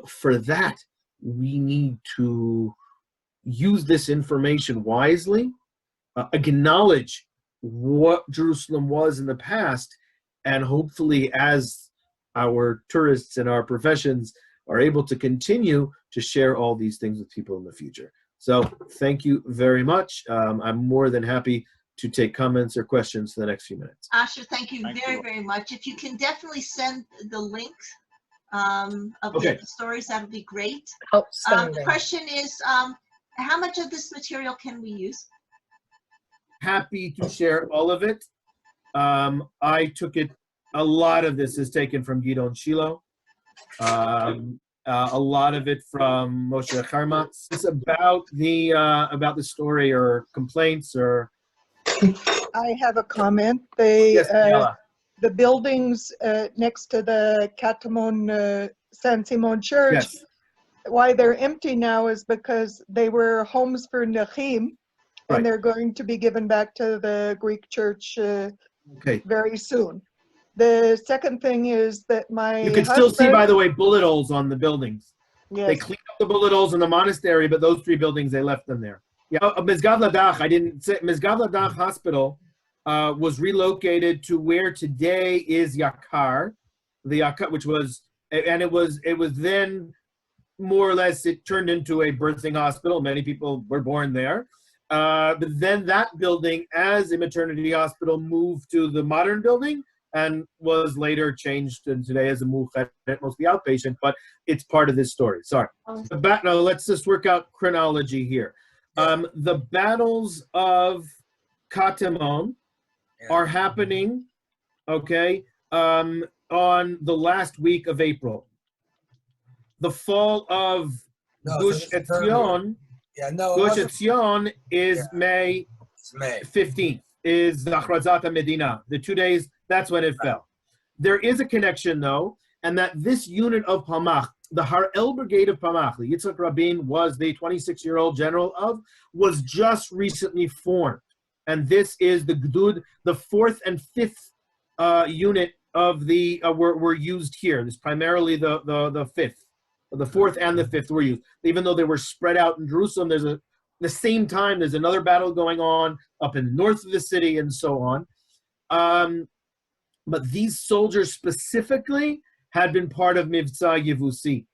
For that, we need to use this information wisely, acknowledge what Jerusalem was in the past, and hopefully as our tourists and our professions are able to continue to share all these things with people in the future. So thank you very much. I'm more than happy to take comments or questions for the next few minutes. Asher, thank you very much. If you can definitely send the links of the stories, that would be great. The question is, how much of this material can we use? Happy to share all of it. I took it, a lot of this is taken from Gidon Shiloh. A lot of it from Moshe Charmatz. It's about the story or complaints or. I have a comment. Yes, the buildings next to the Katamon San Simon Church, yes. Why they're empty now is because they were homes for Nechim, and they're going to be given back to the Greek church very soon. The second thing is that you can still see, by the way, bullet holes on the buildings. Yes. They cleaned up the bullet holes in the monastery, but those 3 buildings, they left them there. Yeah, Mizgav Ladach, I didn't say, Mizgav Ladach Hospital was relocated to where today is Yakar, which was, and it was then more or less, it turned into a birthing hospital. Many people were born there. But then that building, as a maternity hospital, moved to the modern building and was later changed and today as a muchet, mostly outpatient, but it's part of this story. Sorry. Now let's just work out chronology here. The battles of Katamon are happening, on the last week of April. The fall of Gush Etzion, Gush Etzion is May 15th, is the Achrazat Medina. The 2 days, that's when it fell. There is a connection, though, and that this unit of Palmach, the Harel Brigade of Palmach, the Yitzhak Rabin was the 26-year-old general of, was just recently formed. And this is the Gdud, the 4th and 5th unit of the, were used here. This is primarily the 5th. The 4th and the 5th were used. Even though they were spread out in Jerusalem, the same time, there's another battle going on up in the north of the city and so on. But these soldiers specifically had been part of Mivtza Yevusi.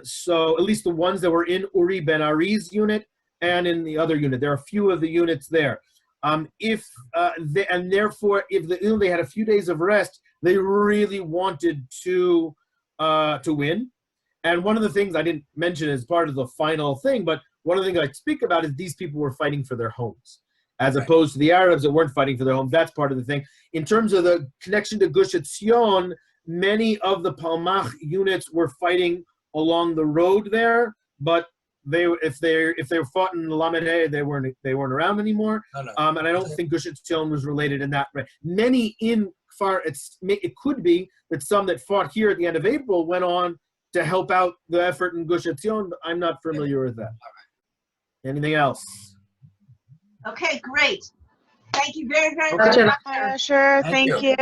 So at least the ones that were in Uri Ben Ari's unit and in the other unit. There are a few of the units there. Therefore, if they had a few days of rest, They really wanted to win. And one of the things I didn't mention as part of the final thing, but one of the things I speak about is these people were fighting for their homes, as opposed to the Arabs that weren't fighting for their homes. That's part of the thing. In terms of the connection to Gush Etzion, many of the Palmach units were fighting along the road there, but if they were fought in Lamed Hey, they weren't around anymore. No. And I don't think Gush Etzion was related in that way. Many it could be that some that fought here at the end of April went on to help out the effort in Gush Etzion, but I'm not familiar with that. Anything else? Okay, great. Thank you very, very Okay. much. Much. Sure, Thank thank you.